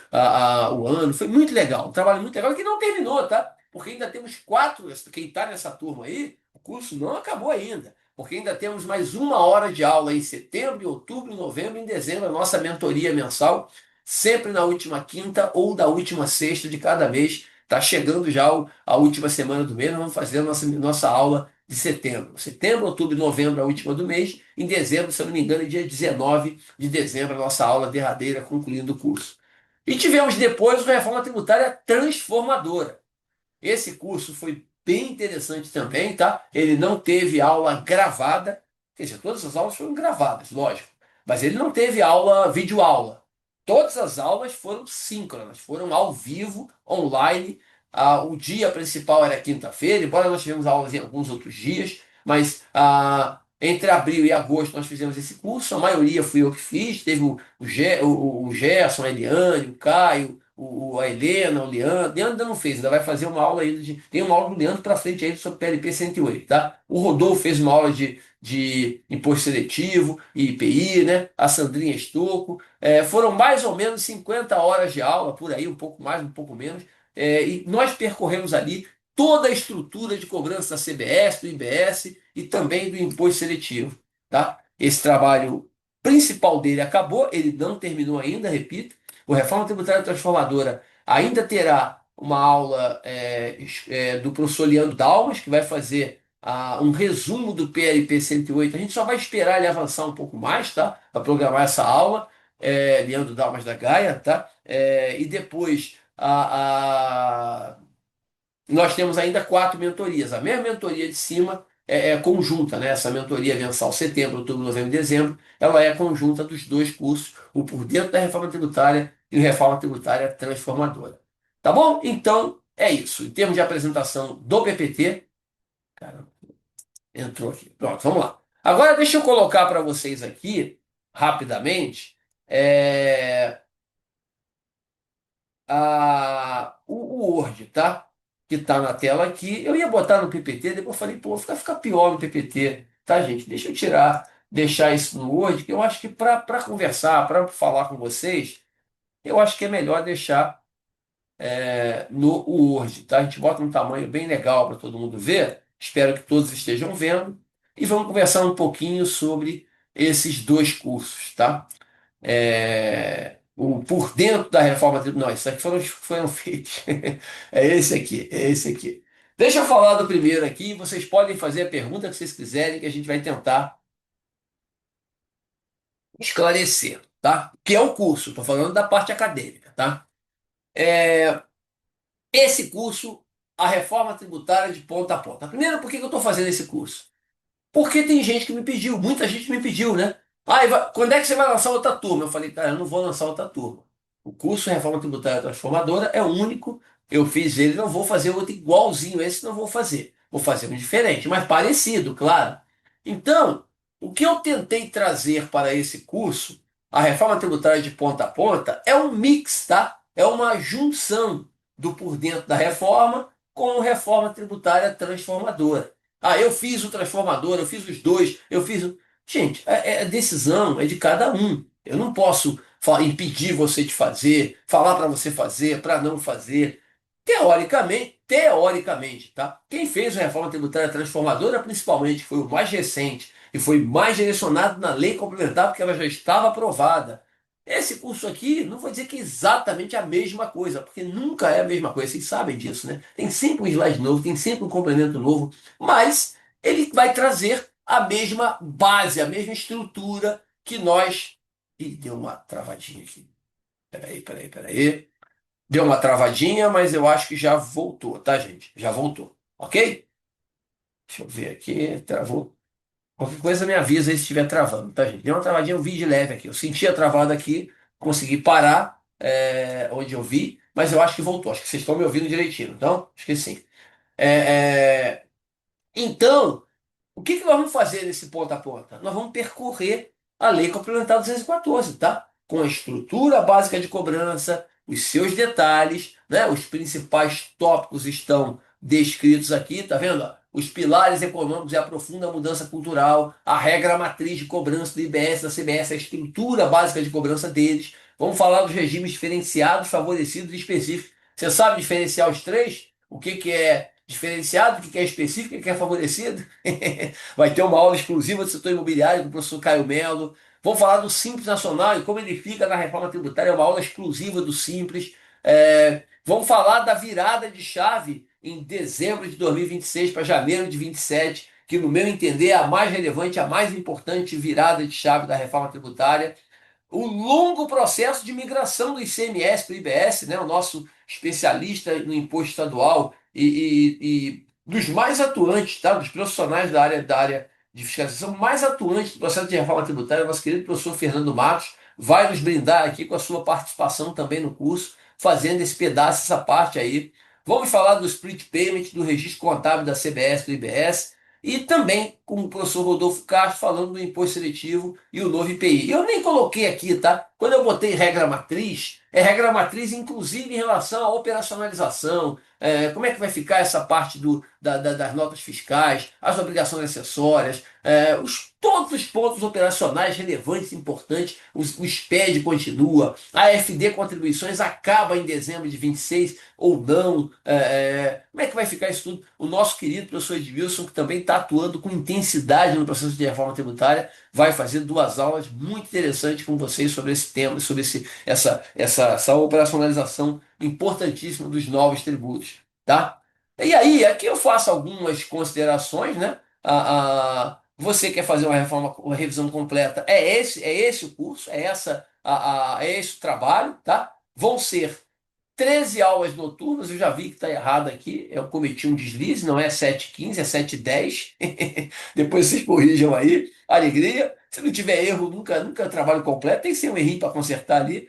ano. Foi muito legal, um trabalho muito legal que não terminou, tá? Porque ainda temos quatro, quem está nessa turma aí, o curso não acabou ainda. Porque ainda temos mais uma hora de aula em setembro, em outubro, em novembro, em dezembro, a nossa mentoria mensal, sempre na última quinta ou da última sexta de cada mês. Está chegando já a última semana do mês, nós vamos fazer a nossa aula de setembro. Setembro, outubro e novembro, a última do mês. Em dezembro, se eu não me engano, é dia 19 de dezembro, a nossa aula derradeira, concluindo o curso. E tivemos depois uma reforma tributária transformadora. Esse curso foi bem interessante também, tá? Ele não teve aula gravada, quer dizer, todas as aulas foram gravadas, lógico, mas ele não teve aula, videoaula. Todas as aulas foram síncronas, foram ao vivo, online. O dia principal era quinta-feira, embora nós tivemos aulas em alguns outros dias, mas entre abril e agosto nós fizemos esse curso, a maioria fui eu que fiz, teve o Gerson, a Eliane, o Caio, a Helena, o Leandro. Leandro ainda não fez, ainda vai fazer uma aula ainda tem uma aula do Leandro para frente aí sobre PLP 108, tá? O Rodolfo fez uma aula de imposto seletivo e IPI, né? A Sandrinha Estocco. Foram mais ou menos 50 horas de aula, por aí, um pouco mais, um pouco menos. E nós percorremos ali toda a estrutura de cobrança da CBS, do IBS e também do imposto seletivo, tá? Esse trabalho principal dele acabou, ele não terminou ainda, repito. O Reforma Tributária Transformadora ainda terá uma aula do professor Leandro Dalmas, que vai fazer um resumo do PLP 108. A gente só vai esperar ele avançar um pouco mais, tá? Para programar essa aula. Leandro Dalmas da Gaia, tá? E depois nós temos ainda quatro mentorias. A mesma mentoria de cima é conjunta, né? Essa mentoria mensal, setembro, outubro, novembro e dezembro, ela é conjunta dos dois cursos, o Por Dentro da Reforma Tributária e o Reforma Tributária Transformadora. Tá bom? Então, é isso. Em termos de apresentação do PPT, cara, entrou aqui. Pronto, vamos lá. Agora, deixa eu colocar para vocês aqui, rapidamente, é, o Word, tá? Que tá na tela aqui. Eu ia botar no PPT, depois eu falei, pô, fica pior no PPT, tá, gente? Deixa eu deixar isso no Word, que eu acho que para conversar, para falar com vocês, eu acho que é melhor deixar no Word, tá? A gente bota um tamanho bem legal para todo mundo ver. Espero que todos estejam vendo. E vamos conversar um pouquinho sobre esses dois cursos, tá? O por dentro da reforma tributária. Não, isso aqui foram feitos. É esse aqui. Deixa eu falar do primeiro aqui. Vocês podem fazer a pergunta que vocês quiserem, que a gente vai tentar esclarecer, tá? Que é o curso. Estou falando da parte acadêmica, tá? Esse curso, a reforma tributária de ponta a ponta. Primeiro, por que que eu estou fazendo esse curso? Porque tem gente que me pediu, muita gente me pediu, né? Quando é que você vai lançar outra turma? Eu falei, cara, eu não vou lançar outra turma. O curso Reforma Tributária Transformadora é o único Eu fiz ele, não vou fazer outro igualzinho esse, não vou fazer. Vou fazer um diferente, mas parecido, claro. Então, o que eu tentei trazer para esse curso, a reforma tributária de ponta a ponta, é um mix, tá? É uma junção do por dentro da reforma com reforma tributária transformadora. Ah, eu fiz o transformador, eu fiz os dois, eu fiz o. Gente, a decisão é de cada um. Eu não posso impedir você de fazer, falar para você fazer, para não fazer. Teoricamente, tá? Quem fez a reforma tributária transformadora, principalmente, que foi o mais recente e foi mais direcionado na lei complementar, porque ela já estava aprovada. Esse curso aqui, não vou dizer que é exatamente a mesma coisa, porque nunca é a mesma coisa, vocês sabem disso, né? Tem sempre um slide novo, tem sempre um complemento novo, mas ele vai trazer a mesma base, a mesma estrutura que nós. Ih, deu uma travadinha aqui. Peraí. Deu uma travadinha, mas eu acho que já voltou, tá, gente? Já voltou, ok? Deixa eu ver aqui, travou. Qualquer coisa me avisa aí se estiver travando, tá, gente? Deu uma travadinha, eu vi de leve aqui. Eu senti a travada aqui, consegui parar onde eu vi, mas eu acho que voltou. Acho que vocês estão me ouvindo direitinho, então? Acho que sim. É, é, Então, o que que nós vamos fazer nesse ponta a ponta? Nós vamos percorrer a Lei Complementar 214, tá? Com a estrutura básica de cobrança, os seus detalhes, né? Os principais tópicos estão descritos aqui, tá vendo? Ó? Os pilares econômicos e a profunda mudança cultural, a regra matriz de cobrança do IBS, da CBS, a estrutura básica de cobrança deles. Vamos falar dos regimes diferenciados, favorecidos e específicos. Você sabe diferenciar os três? O que que é diferenciado, o que é específico, o que é favorecido? Vai ter uma aula exclusiva do setor imobiliário com o professor Caio Melo. Vamos falar do Simples Nacional e como ele fica na reforma tributária, é uma aula exclusiva do Simples. Vamos falar da virada de chave em dezembro de 2026 para janeiro de 27, que, no meu entender, é a mais relevante, a mais importante virada de chave da reforma tributária. O longo processo de migração do ICMS para o IBS, né, o nosso especialista no imposto estadual e dos mais atuantes, tá, dos profissionais da área de fiscalização mais atuantes do processo de reforma tributária, o nosso querido professor Fernando Matos vai nos brindar aqui com a sua participação também no curso, fazendo esse pedaço, essa parte aí. Vamos falar do split payment, do registro contábil da CBS, do IBS, e também com o professor Rodolfo Castro falando do imposto seletivo e o novo IPI. Eu nem coloquei aqui, tá? Quando eu botei regra matriz, é regra matriz inclusive em relação à operacionalização, como é que vai ficar essa parte das notas fiscais, as obrigações acessórias, todos os pontos operacionais relevantes e importantes, o SPED continua, a FD Contribuições acaba em dezembro de 26 ou não, como é que vai ficar isso tudo? O nosso querido professor Edmilson, que também está atuando com intensidade no processo de reforma tributária, vai fazer duas aulas muito interessantes com vocês sobre esse tema, sobre essa operacionalização importantíssima dos novos tributos, tá? E aí, aqui eu faço algumas considerações, né? Você quer fazer uma reforma, uma revisão completa? É esse o curso, é esse o trabalho, tá? Vão ser 13 aulas noturnas, eu já vi que está errado aqui, eu cometi um deslize, não é 7h15, é 7h10. Depois vocês corrijam aí, alegria. Se não tiver erro, nunca trabalho completo, tem que ser um errinho para consertar ali.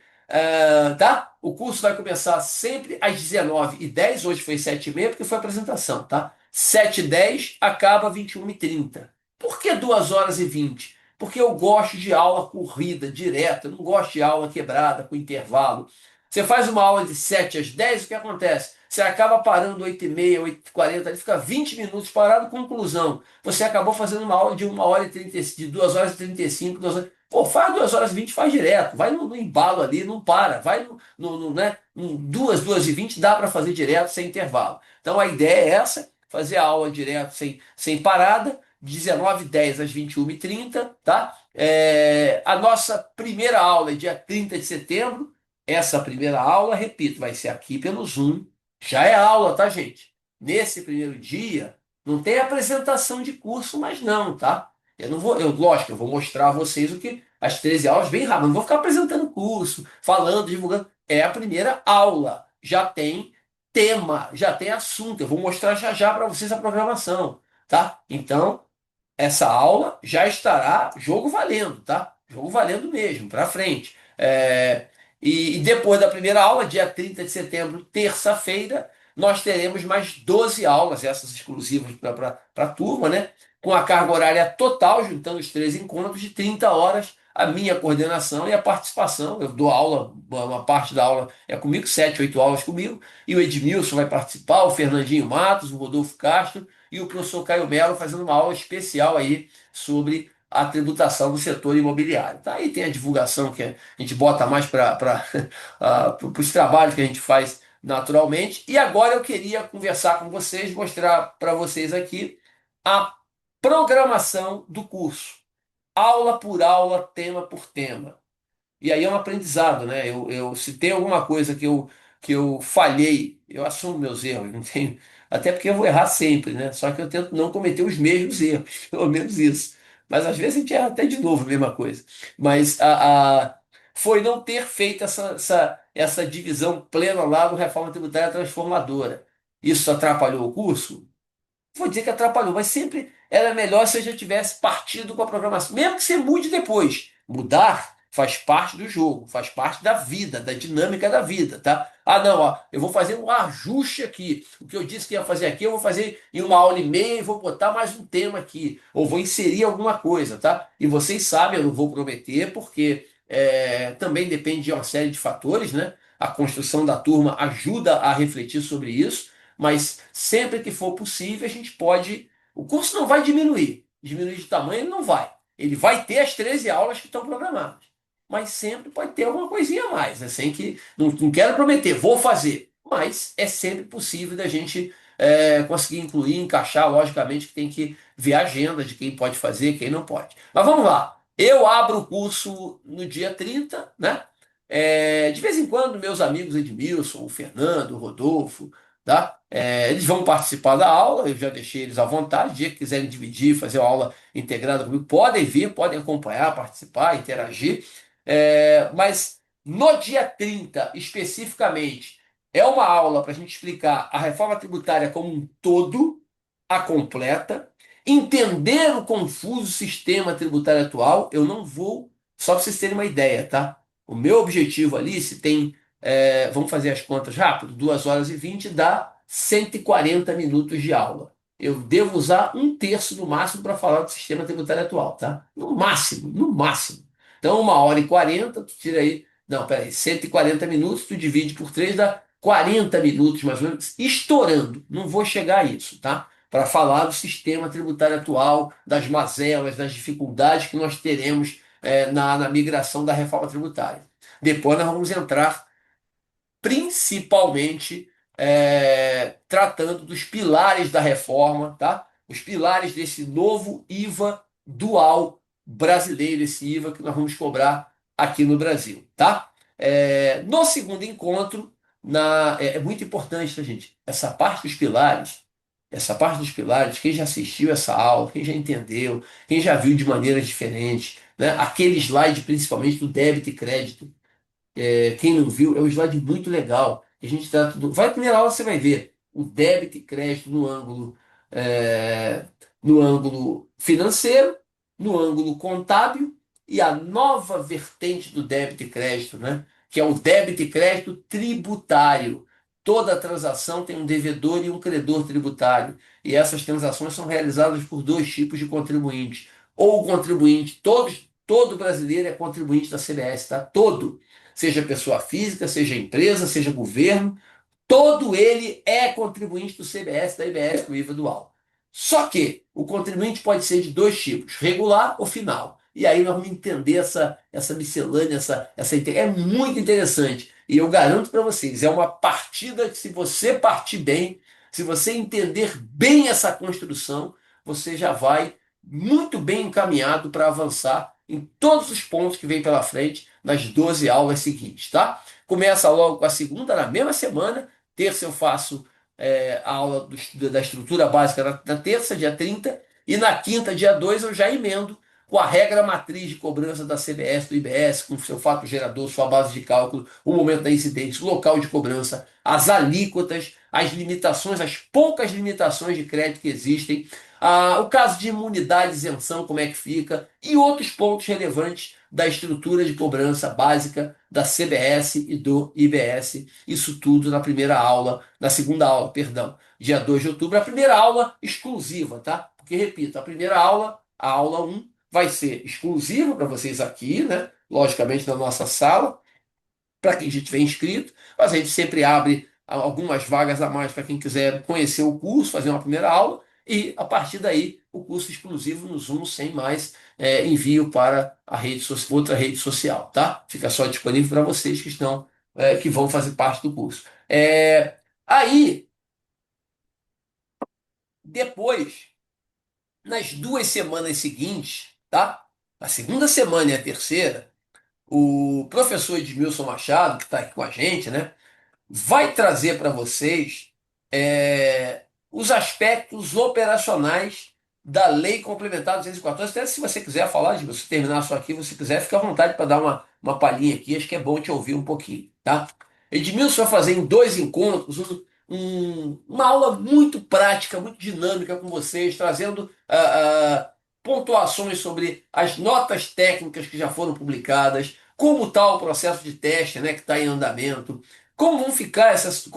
Tá? O curso vai começar sempre às 19h10, hoje foi 7h30, porque foi a apresentação, tá? 7h10, acaba 21h30. Por que 2h20? Porque eu gosto de aula corrida, direta, eu não gosto de aula quebrada, com intervalo. Você faz uma aula de 7 às 10, o que acontece? Você acaba parando 8h30, 8h40, ele fica 20 minutos parado, conclusão. Você acabou fazendo uma aula de 1h30, de 2h35, 2 horas. Pô, faz 2h20, faz direto. Vai no embalo ali, não para. Vai né, 2h20, dá para fazer direto, sem intervalo. Então a ideia é essa, fazer a aula direto, sem parada, 19h10 às 21h30, tá? A nossa primeira aula é dia 30 de setembro. Essa primeira aula, repito, vai ser aqui pelo Zoom. Já é aula, tá, gente? Nesse primeiro dia, não tem apresentação de curso, mas não, tá? Eu não vou, lógico, eu vou mostrar a vocês o que as 13 aulas bem rápido. Não vou ficar apresentando curso, falando, divulgando. É a primeira aula. Já tem tema, já tem assunto. Eu vou mostrar já já para vocês a programação, tá? Então, essa aula já estará jogo valendo, tá? Jogo valendo mesmo, para frente. E depois da primeira aula, dia 30 de setembro, terça-feira, nós teremos mais 12 aulas, essas exclusivas para a turma, né? Com a carga horária total, juntando os três encontros, de 30 horas, a minha coordenação e a participação. Eu dou aula, uma parte da aula é comigo, 7, 8 aulas comigo, e o Edmilson vai participar, o Fernandinho Matos, o Rodolfo Castro e o professor Caio Melo fazendo uma aula especial aí sobre a tributação do setor imobiliário. Tá? Aí tem a divulgação que a gente bota mais para os trabalhos que a gente faz naturalmente. E agora eu queria conversar com vocês, mostrar para vocês aqui a programação do curso, aula por aula, tema por tema. E aí é um aprendizado, né? Se tem alguma coisa que eu falhei, eu assumo meus erros, não tenho, até porque eu vou errar sempre, né? Só que eu tento não cometer os mesmos erros, pelo menos isso. Mas às vezes a gente erra até de novo, a mesma coisa. Mas foi não ter feito essa divisão plena lá do Reforma Tributária Transformadora. Isso atrapalhou o curso? Vou dizer que atrapalhou, mas sempre era melhor se eu já tivesse partido com a programação, mesmo que você mude depois. Mudar faz parte do jogo, faz parte da vida, da dinâmica da vida, tá? Ah, não, ó, eu vou fazer um ajuste aqui. O que eu disse que ia fazer aqui, eu vou fazer em uma aula e meia e vou botar mais um tema aqui, ou vou inserir alguma coisa, tá? E vocês sabem, eu não vou prometer, porque também depende de uma série de fatores, né? A construção da turma ajuda a refletir sobre isso, mas sempre que for possível, a gente pode. O curso não vai diminuir. Diminuir de tamanho ele não vai. Ele vai ter as 13 aulas que estão programadas. Mas sempre pode ter alguma coisinha a mais, né? Sem que. Não quero prometer, vou fazer. Mas é sempre possível da gente conseguir incluir, encaixar. Logicamente que tem que ver a agenda de quem pode fazer, quem não pode. Mas vamos lá. Eu abro o curso no dia 30, né? De vez em quando, meus amigos Edmilson, o Fernando, o Rodolfo, tá? Eles vão participar da aula, eu já deixei eles à vontade. O dia que quiserem dividir, fazer uma aula integrada comigo, podem vir, podem acompanhar, participar, interagir. Mas no dia 30 especificamente, é uma aula para a gente explicar a reforma tributária como um todo, a completa, entender o confuso sistema tributário atual. Eu não vou, só para vocês terem uma ideia, tá? O meu objetivo ali, se tem vamos fazer as contas rápido, 2 horas e 20 dá 140 minutos de aula. Eu devo usar um terço no máximo para falar do sistema tributário atual, tá? No máximo, no máximo. Então, 1 hora e 40, tu tira aí. Não, peraí, 140 minutos, tu divide por 3 dá 40 minutos, mais ou menos, estourando. Não vou chegar a isso, tá? Para falar do sistema tributário atual, das mazelas, das dificuldades que nós teremos na migração da reforma tributária. Depois nós vamos entrar principalmente tratando dos pilares da reforma, tá? Os pilares desse novo IVA dual brasileiro, esse IVA que nós vamos cobrar aqui no Brasil, tá? No segundo encontro, é muito importante, tá, gente? Essa parte dos pilares, quem já assistiu essa aula, quem já entendeu, quem já viu de maneiras diferentes, né? Aquele slide principalmente do débito e crédito, quem não viu, é um slide muito legal. A gente trata do. Vai à primeira aula, você vai ver o débito e crédito é, no ângulo financeiro, no ângulo contábil e a nova vertente do débito e crédito, né? Que é o débito e crédito tributário. Toda transação tem um devedor e um credor tributário. E essas transações são realizadas por dois tipos de contribuintes. Ou o contribuinte, todo brasileiro é contribuinte da CBS, tá? Todo, seja pessoa física, seja empresa, seja governo, todo ele é contribuinte do CBS, da IBS, do IVA dual. Só que o contribuinte pode ser de dois tipos, regular ou final. E aí nós vamos entender essa miscelânea, é muito interessante. E eu garanto para vocês, é uma partida que se você partir bem, se você entender bem essa construção, você já vai muito bem encaminhado para avançar em todos os pontos que vem pela frente nas 12 aulas seguintes, tá? Começa logo com a segunda, na mesma semana. Terça eu faço a aula da estrutura básica na terça, dia 30, e na quinta, dia 2 eu já emendo com a regra matriz de cobrança da CBS, do IBS, com o seu fato gerador, sua base de cálculo, o momento da incidência, o local de cobrança, as alíquotas, as limitações, as poucas limitações de crédito que existem, o caso de imunidade e isenção, como é que fica, e outros pontos relevantes da estrutura de cobrança básica da CBS e do IBS. Isso tudo na primeira aula, na segunda aula, perdão, dia 2 de outubro, a primeira aula exclusiva, tá? Porque, repito, a primeira aula, a aula um, vai ser exclusiva para vocês aqui, né? Logicamente na nossa sala para quem já tiver inscrito, mas a gente sempre abre algumas vagas a mais para quem quiser conhecer o curso, fazer uma primeira aula, e a partir daí o curso exclusivo no Zoom sem mais envio para a outra rede social, tá? Fica só disponível para vocês que estão, que vão fazer parte do curso. Aí, depois, nas 2 semanas seguintes, tá? A segunda semana e a terceira, o professor Edmilson Machado, que está aqui com a gente, né? Vai trazer para vocês os aspectos operacionais da Lei Complementar 214. Até se você quiser falar, de você terminar só aqui, se você quiser, fica à vontade para dar uma palhinha aqui, acho que é bom te ouvir um pouquinho, tá? Edmilson vai fazer em 2 encontros uma aula muito prática, muito dinâmica com vocês, trazendo pontuações sobre as notas técnicas que já foram publicadas, como está o processo de teste, né, que está em andamento, como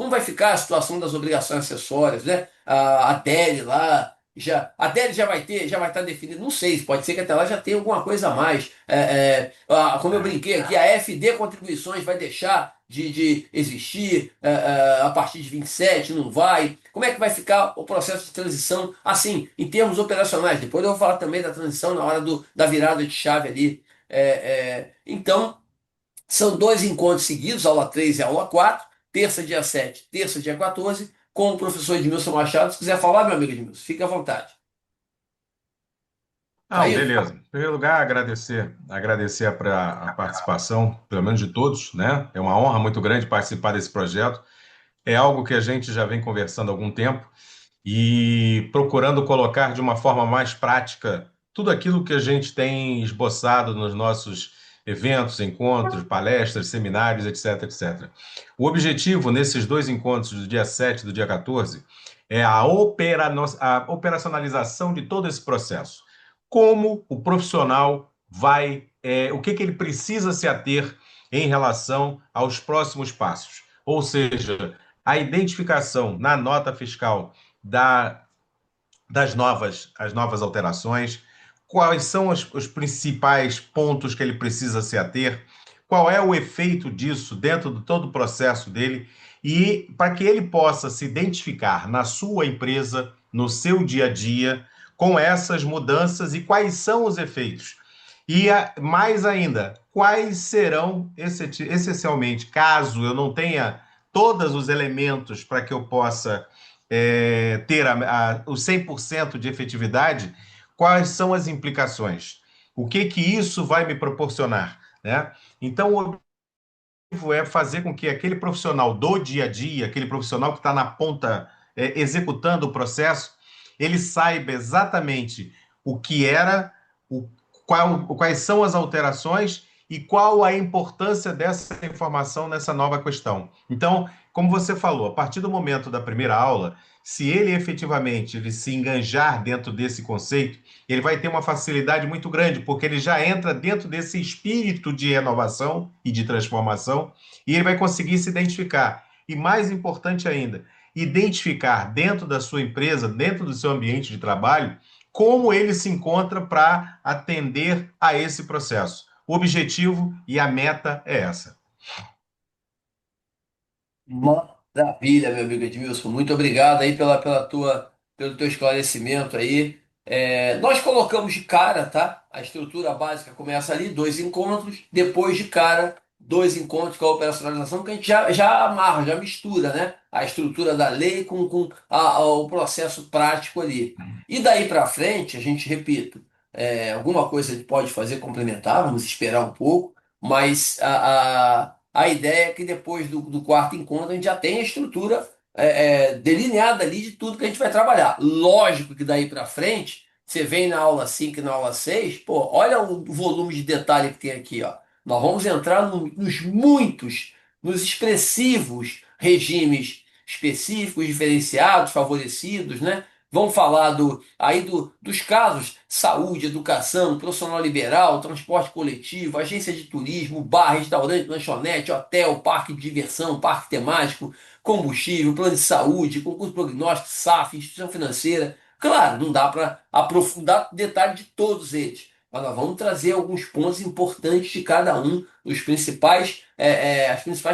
vai ficar a situação das obrigações acessórias, né? A DEL lá, a DEL já vai estar definida, não sei, pode ser que até lá já tenha alguma coisa a mais. Como eu brinquei aqui, a FD Contribuições vai deixar de existir a partir de 27, não vai? Como é que vai ficar o processo de transição, assim, em termos operacionais? Depois eu vou falar também da transição na hora da virada de chave ali. Então, são 2 encontros seguidos, aula 3 e aula 4, terça, dia 7, terça, dia 14, com o professor Edmilson Machado. Se quiser falar, meu amigo Edmilson, fique à vontade. Tá Não, aí? beleza. Em primeiro lugar, agradecer a participação, pelo menos de todos, né? É uma honra muito grande participar desse projeto. É algo que a gente já vem conversando há algum tempo e procurando colocar de uma forma mais prática tudo aquilo que a gente tem esboçado nos nossos eventos, encontros, palestras, seminários, etc, etc. O objetivo nesses 2 encontros do dia 7 e do dia 14 é a operacionalização de todo esse processo. Como o profissional o que ele precisa se ater em relação aos próximos passos. Ou seja, a identificação na nota fiscal da, as novas alterações, quais são os principais pontos que ele precisa se ater, qual é o efeito disso dentro de todo o processo dele, e para que ele possa se identificar na sua empresa, no seu dia a dia, com essas mudanças e quais são os efeitos. E mais ainda, quais serão, essencialmente, caso eu não tenha todos os elementos para que eu possa ter o 100% de efetividade, quais são as implicações? O que isso vai me proporcionar? Né? Então, o objetivo é fazer com que aquele profissional do dia a dia, aquele profissional que está na ponta executando o processo, ele saiba exatamente o que era, o, quais são as alterações e qual a importância dessa informação nessa nova questão. Então, como você falou, a partir do momento da primeira aula, se ele efetivamente ele se enganjar dentro desse conceito, ele vai ter uma facilidade muito grande, porque ele já entra dentro desse espírito de renovação e de transformação, e ele vai conseguir se identificar. E mais importante ainda, identificar dentro da sua empresa, dentro do seu ambiente de trabalho, como ele se encontra para atender a esse processo. O objetivo e a meta é essa. Maravilha, meu amigo Edmilson. Muito obrigado aí pelo teu esclarecimento aí. Nós colocamos de cara, tá? A estrutura básica começa ali, 2 encontros, depois de cara, 2 encontros com a operacionalização, que a gente já amarra, já mistura, né? A estrutura da lei com o processo prático ali. E daí para frente, a gente, repito, alguma coisa a gente pode fazer complementar, vamos esperar um pouco, mas a ideia é que depois do 4 encontro a gente já tem a estrutura delineada ali de tudo que a gente vai trabalhar. Lógico que daí para frente, você vem na aula 5 e na aula 6, pô, olha o volume de detalhe que tem aqui, ó. Nós vamos entrar nos expressivos regimes específicos, diferenciados, favorecidos, né? Vão falar dos casos: saúde, educação, profissional liberal, transporte coletivo, agência de turismo, bar, restaurante, lanchonete, hotel, parque de diversão, parque temático, combustível, plano de saúde, concurso prognóstico, SAF, instituição financeira. Claro, não dá para aprofundar detalhe de todos eles, mas nós vamos trazer alguns pontos importantes de cada um, as principais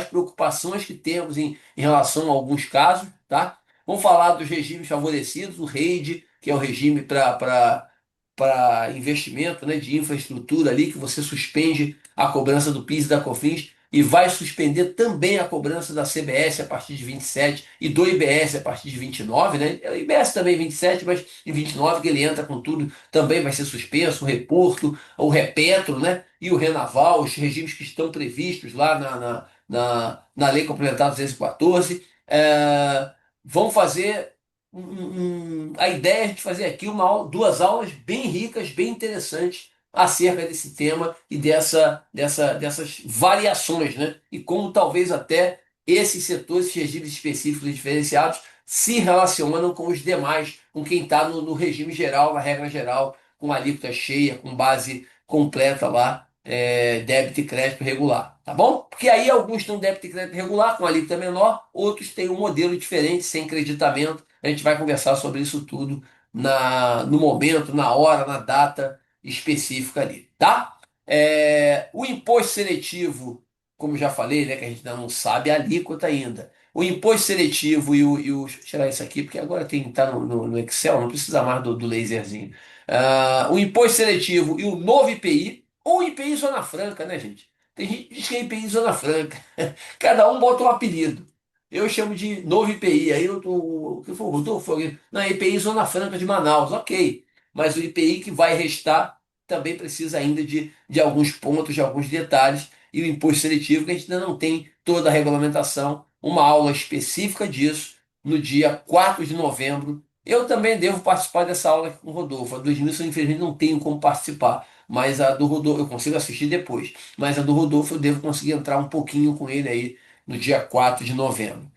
preocupações que temos em relação a alguns casos, tá? Vamos falar dos regimes favorecidos, o REID, que é o regime para investimento, né, de infraestrutura ali, que você suspende a cobrança do PIS e da COFINS e vai suspender também a cobrança da CBS a partir de 27 e do IBS a partir de 29, né? O IBS também 27, mas em 29 que ele entra com tudo, também vai ser suspenso, o Reporto, o Repetro, né? E o Renaval, os regimes que estão previstos lá na Lei Complementar 214. Vão fazer a ideia é de fazer aqui duas aulas bem ricas, bem interessantes acerca desse tema e dessas variações, né? E como talvez até esses setores, esses regimes específicos e diferenciados se relacionam com os demais, com quem está no regime geral, na regra geral, com alíquota cheia, com base completa lá, débito e crédito regular, tá bom? Porque aí alguns têm um débito e crédito regular com alíquota menor, outros têm um modelo diferente, sem creditamento. A gente vai conversar sobre isso tudo no momento, na hora, na data específica ali, tá? O imposto seletivo, como já falei, né, que a gente ainda não sabe a alíquota ainda. O imposto seletivo deixa eu tirar isso aqui, porque agora tem que estar no Excel, não precisa mais do laserzinho. O imposto seletivo e o novo IPI, ou IPI Zona Franca, né, gente? Tem gente que diz que é IPI Zona Franca. Cada um bota um apelido. Eu chamo de novo IPI. Aí o que foi o Rodolfo? Não, IPI Zona Franca de Manaus, ok. Mas o IPI que vai restar também precisa ainda de alguns pontos, de alguns detalhes. E o imposto seletivo, que a gente ainda não tem toda a regulamentação. Uma aula específica disso no dia 4 de novembro. Eu também devo participar dessa aula aqui com o Rodolfo. A do Edmilson, infelizmente, não tenho como participar. Mas a do Rodolfo eu consigo assistir depois. Mas a do Rodolfo eu devo conseguir entrar um pouquinho com ele aí no dia 4 de novembro.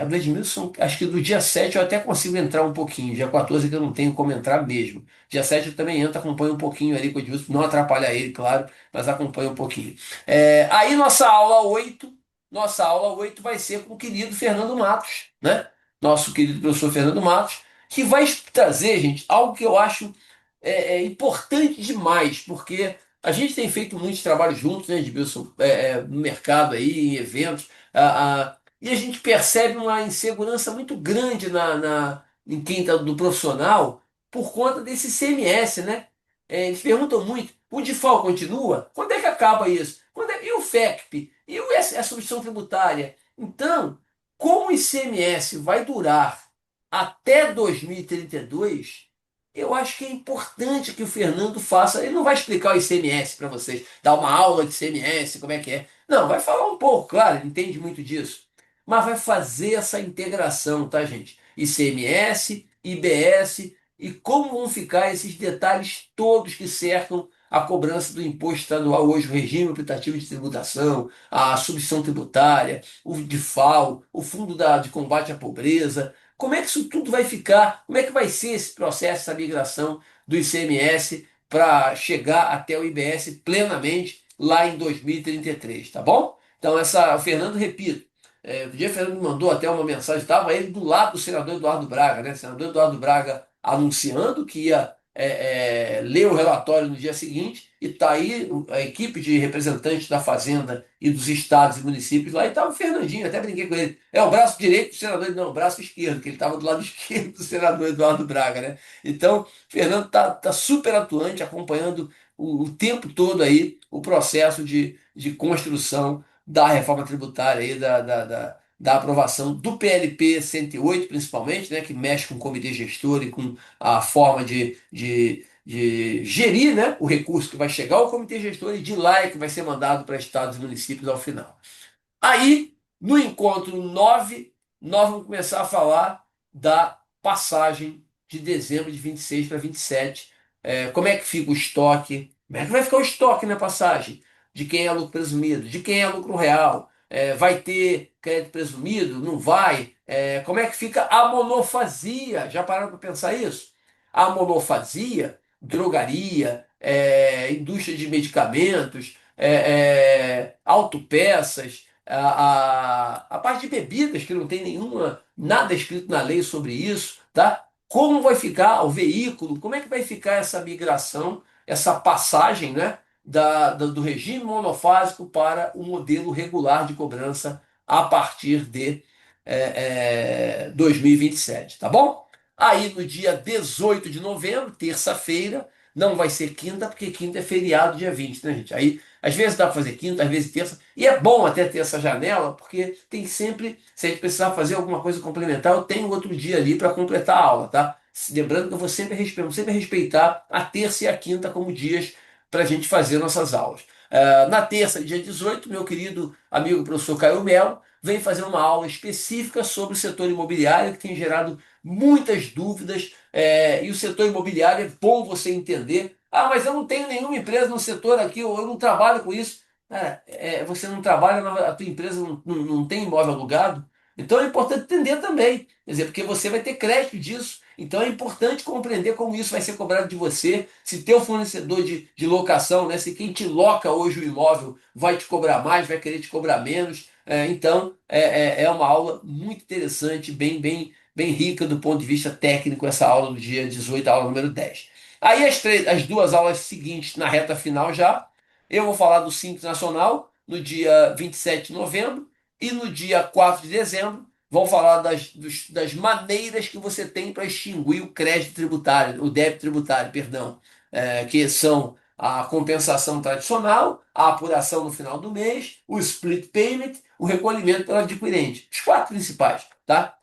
A do Edmilson, acho que do dia 7 eu até consigo entrar um pouquinho. Dia 14 que eu não tenho como entrar mesmo. Dia 7 eu também entro, acompanho um pouquinho ali com o Edmilson. Não atrapalha ele, claro, mas acompanho um pouquinho. Aí nossa aula 8 vai ser com o querido Fernando Matos, né? Nosso querido professor Fernando Matos, que vai trazer, gente, algo que eu acho importante demais, porque a gente tem feito muitos trabalhos juntos, né, Edmilson, no mercado aí, em eventos, e a gente percebe uma insegurança muito grande em quem está do profissional por conta desse ICMS, né? Eles perguntam muito: o DIFAL continua? Quando é que acaba isso? E o FECP? A substituição tributária? Então, como o ICMS vai durar até 2032, eu acho que é importante que o Fernando faça. Ele não vai explicar o ICMS para vocês, dar uma aula de ICMS, como é que é. Não, vai falar um pouco, claro, ele entende muito disso. Mas vai fazer essa integração, tá, gente? ICMS, IBS e como vão ficar esses detalhes todos que cercam a cobrança do imposto estadual hoje, o regime optativo de tributação, a substituição tributária, o DIFAL, o Fundo de Combate à Pobreza. Como é que isso tudo vai ficar? Como é que vai ser esse processo, essa migração do ICMS para chegar até o IBS plenamente lá em 2033, tá bom? Então, o Fernando, repito, o dia o Fernando me mandou até uma mensagem, estava ele do lado do senador Eduardo Braga, né? O senador Eduardo Braga anunciando que ia ler o relatório no dia seguinte, e está aí a equipe de representantes da Fazenda e dos estados e municípios lá, e estava o Fernandinho, até brinquei com ele. É o braço direito do senador, não, o braço esquerdo, que ele estava do lado esquerdo do senador Eduardo Braga, né? Então, o Fernando está super atuante, acompanhando o tempo todo aí o processo de construção da reforma tributária aí, da aprovação do PLP 108, principalmente, né, que mexe com o comitê gestor e com a forma de gerir, né, o recurso que vai chegar ao comitê gestor e de lá é que vai ser mandado para estados e municípios ao final. Aí, no encontro 9 nós vamos começar a falar da passagem de dezembro de 26 para 27. Como é que fica o estoque? Como é que vai ficar o estoque na passagem? De quem é lucro presumido? De quem é lucro real? Vai ter crédito presumido? Não vai? Como é que fica a monofasia? Já pararam para pensar isso? A monofasia, drogaria, indústria de medicamentos, autopeças, a parte de bebidas, que não tem nada escrito na lei sobre isso, tá? Como vai ficar o veículo? Como é que vai ficar essa migração, essa passagem, né, do regime monofásico para o modelo regular de cobrança a partir de 2027, tá bom? Aí no dia 18 de novembro, terça-feira, não vai ser quinta, porque quinta é feriado dia 20, né, gente? Aí às vezes dá para fazer quinta, às vezes terça, e é bom até ter essa janela, porque tem sempre, se a gente precisar fazer alguma coisa complementar, eu tenho outro dia ali para completar a aula, tá? Lembrando que eu vou sempre respeitar a terça e a quinta como dias para a gente fazer nossas aulas. Na terça, dia 18, meu querido amigo professor Caio Melo vem fazer uma aula específica sobre o setor imobiliário, que tem gerado muitas dúvidas, e o setor imobiliário é bom você entender. Ah, mas eu não tenho nenhuma empresa no setor aqui, ou eu não trabalho com isso. Cara, você não trabalha, a tua empresa não tem imóvel alugado, então é importante entender também. Quer dizer, porque você vai ter crédito disso. Então é importante compreender como isso vai ser cobrado de você, se teu fornecedor de locação, né, se quem te loca hoje o imóvel vai te cobrar mais, vai querer te cobrar menos. Então é uma aula muito interessante, bem rica do ponto de vista técnico, essa aula do dia 18, a aula número 10. Aí as duas aulas seguintes, na reta final já, eu vou falar do Simples Nacional no dia 27 de novembro e no dia 4 de dezembro vão falar das maneiras que você tem para extinguir o crédito tributário, o débito tributário, perdão, que são a compensação tradicional, a apuração no final do mês, o split payment, o recolhimento pelo adquirente. Os quatro principais, tá?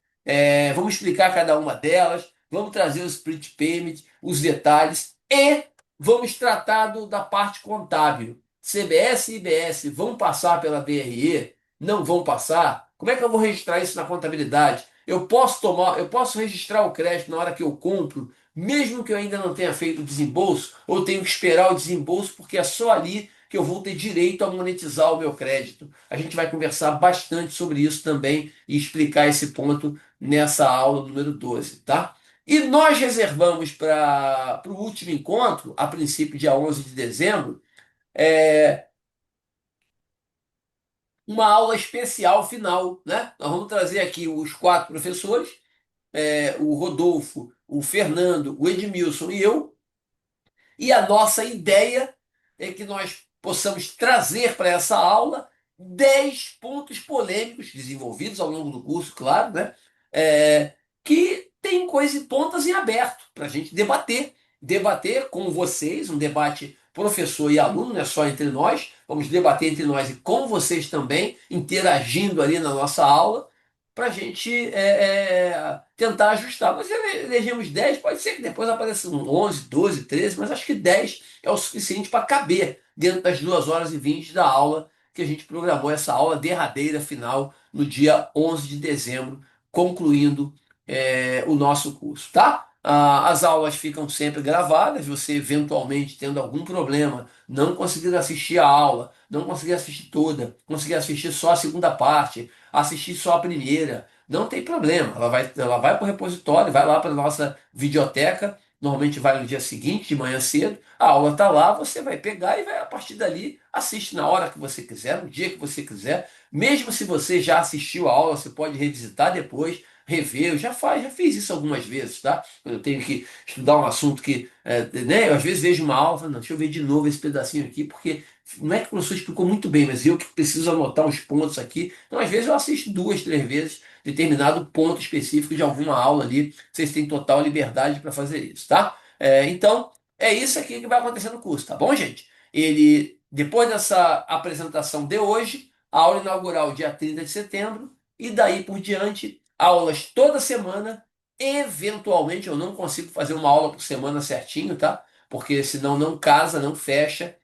Vamos explicar cada uma delas, vamos trazer o split payment, os detalhes e vamos tratar da parte contábil. CBS e IBS vão passar pela BRE? Não vão passar? Como é que eu vou registrar isso na contabilidade? Eu posso registrar o crédito na hora que eu compro, mesmo que eu ainda não tenha feito o desembolso, ou tenho que esperar o desembolso, porque é só ali que eu vou ter direito a monetizar o meu crédito. A gente vai conversar bastante sobre isso também e explicar esse ponto nessa aula número 12, tá? E nós reservamos para o último encontro, a princípio dia 11 de dezembro, é, uma aula especial final, né? Nós vamos trazer aqui os quatro professores, o Rodolfo, o Fernando, o Edmilson e eu, e a nossa ideia é que nós possamos trazer para essa aula 10 pontos polêmicos desenvolvidos ao longo do curso, claro, né? Que tem coisas e pontas em aberto para a gente debater. Debater com vocês, um debate professor e aluno, não é só entre nós. Vamos debater entre nós e com vocês também, interagindo ali na nossa aula, para a gente tentar ajustar. Mas elegemos 10, pode ser que depois apareça um 11, 12, 13, mas acho que 10 é o suficiente para caber dentro das 2 horas e 20 da aula que a gente programou, essa aula derradeira final no dia 11 de dezembro, concluindo o nosso curso, tá? As aulas ficam sempre gravadas, você eventualmente tendo algum problema, não conseguir assistir a aula, não conseguir assistir toda, conseguir assistir só a segunda parte, assistir só a primeira, não tem problema. Ela vai para o repositório, vai lá para a nossa videoteca. Normalmente vai no dia seguinte, de manhã cedo. A aula está lá, você vai pegar e vai a partir dali assiste na hora que você quiser, no dia que você quiser. Mesmo se você já assistiu a aula, você pode revisitar depois, rever. Já fiz isso algumas vezes, tá? Quando eu tenho que estudar um assunto que, né? Eu às vezes vejo uma aula, falo, não, deixa eu ver de novo esse pedacinho aqui, porque não é que o professor explicou muito bem, mas eu que preciso anotar uns pontos aqui. Então, às vezes eu assisto 2, 3 vezes determinado ponto específico de alguma aula ali. Vocês têm total liberdade para fazer isso, tá? Então, é isso aqui que vai acontecer no curso, tá bom, gente? Depois dessa apresentação de hoje, a aula inaugural dia 30 de setembro, e daí por diante, aulas toda semana. Eventualmente, eu não consigo fazer uma aula por semana certinho, tá? Porque senão não casa, não fecha,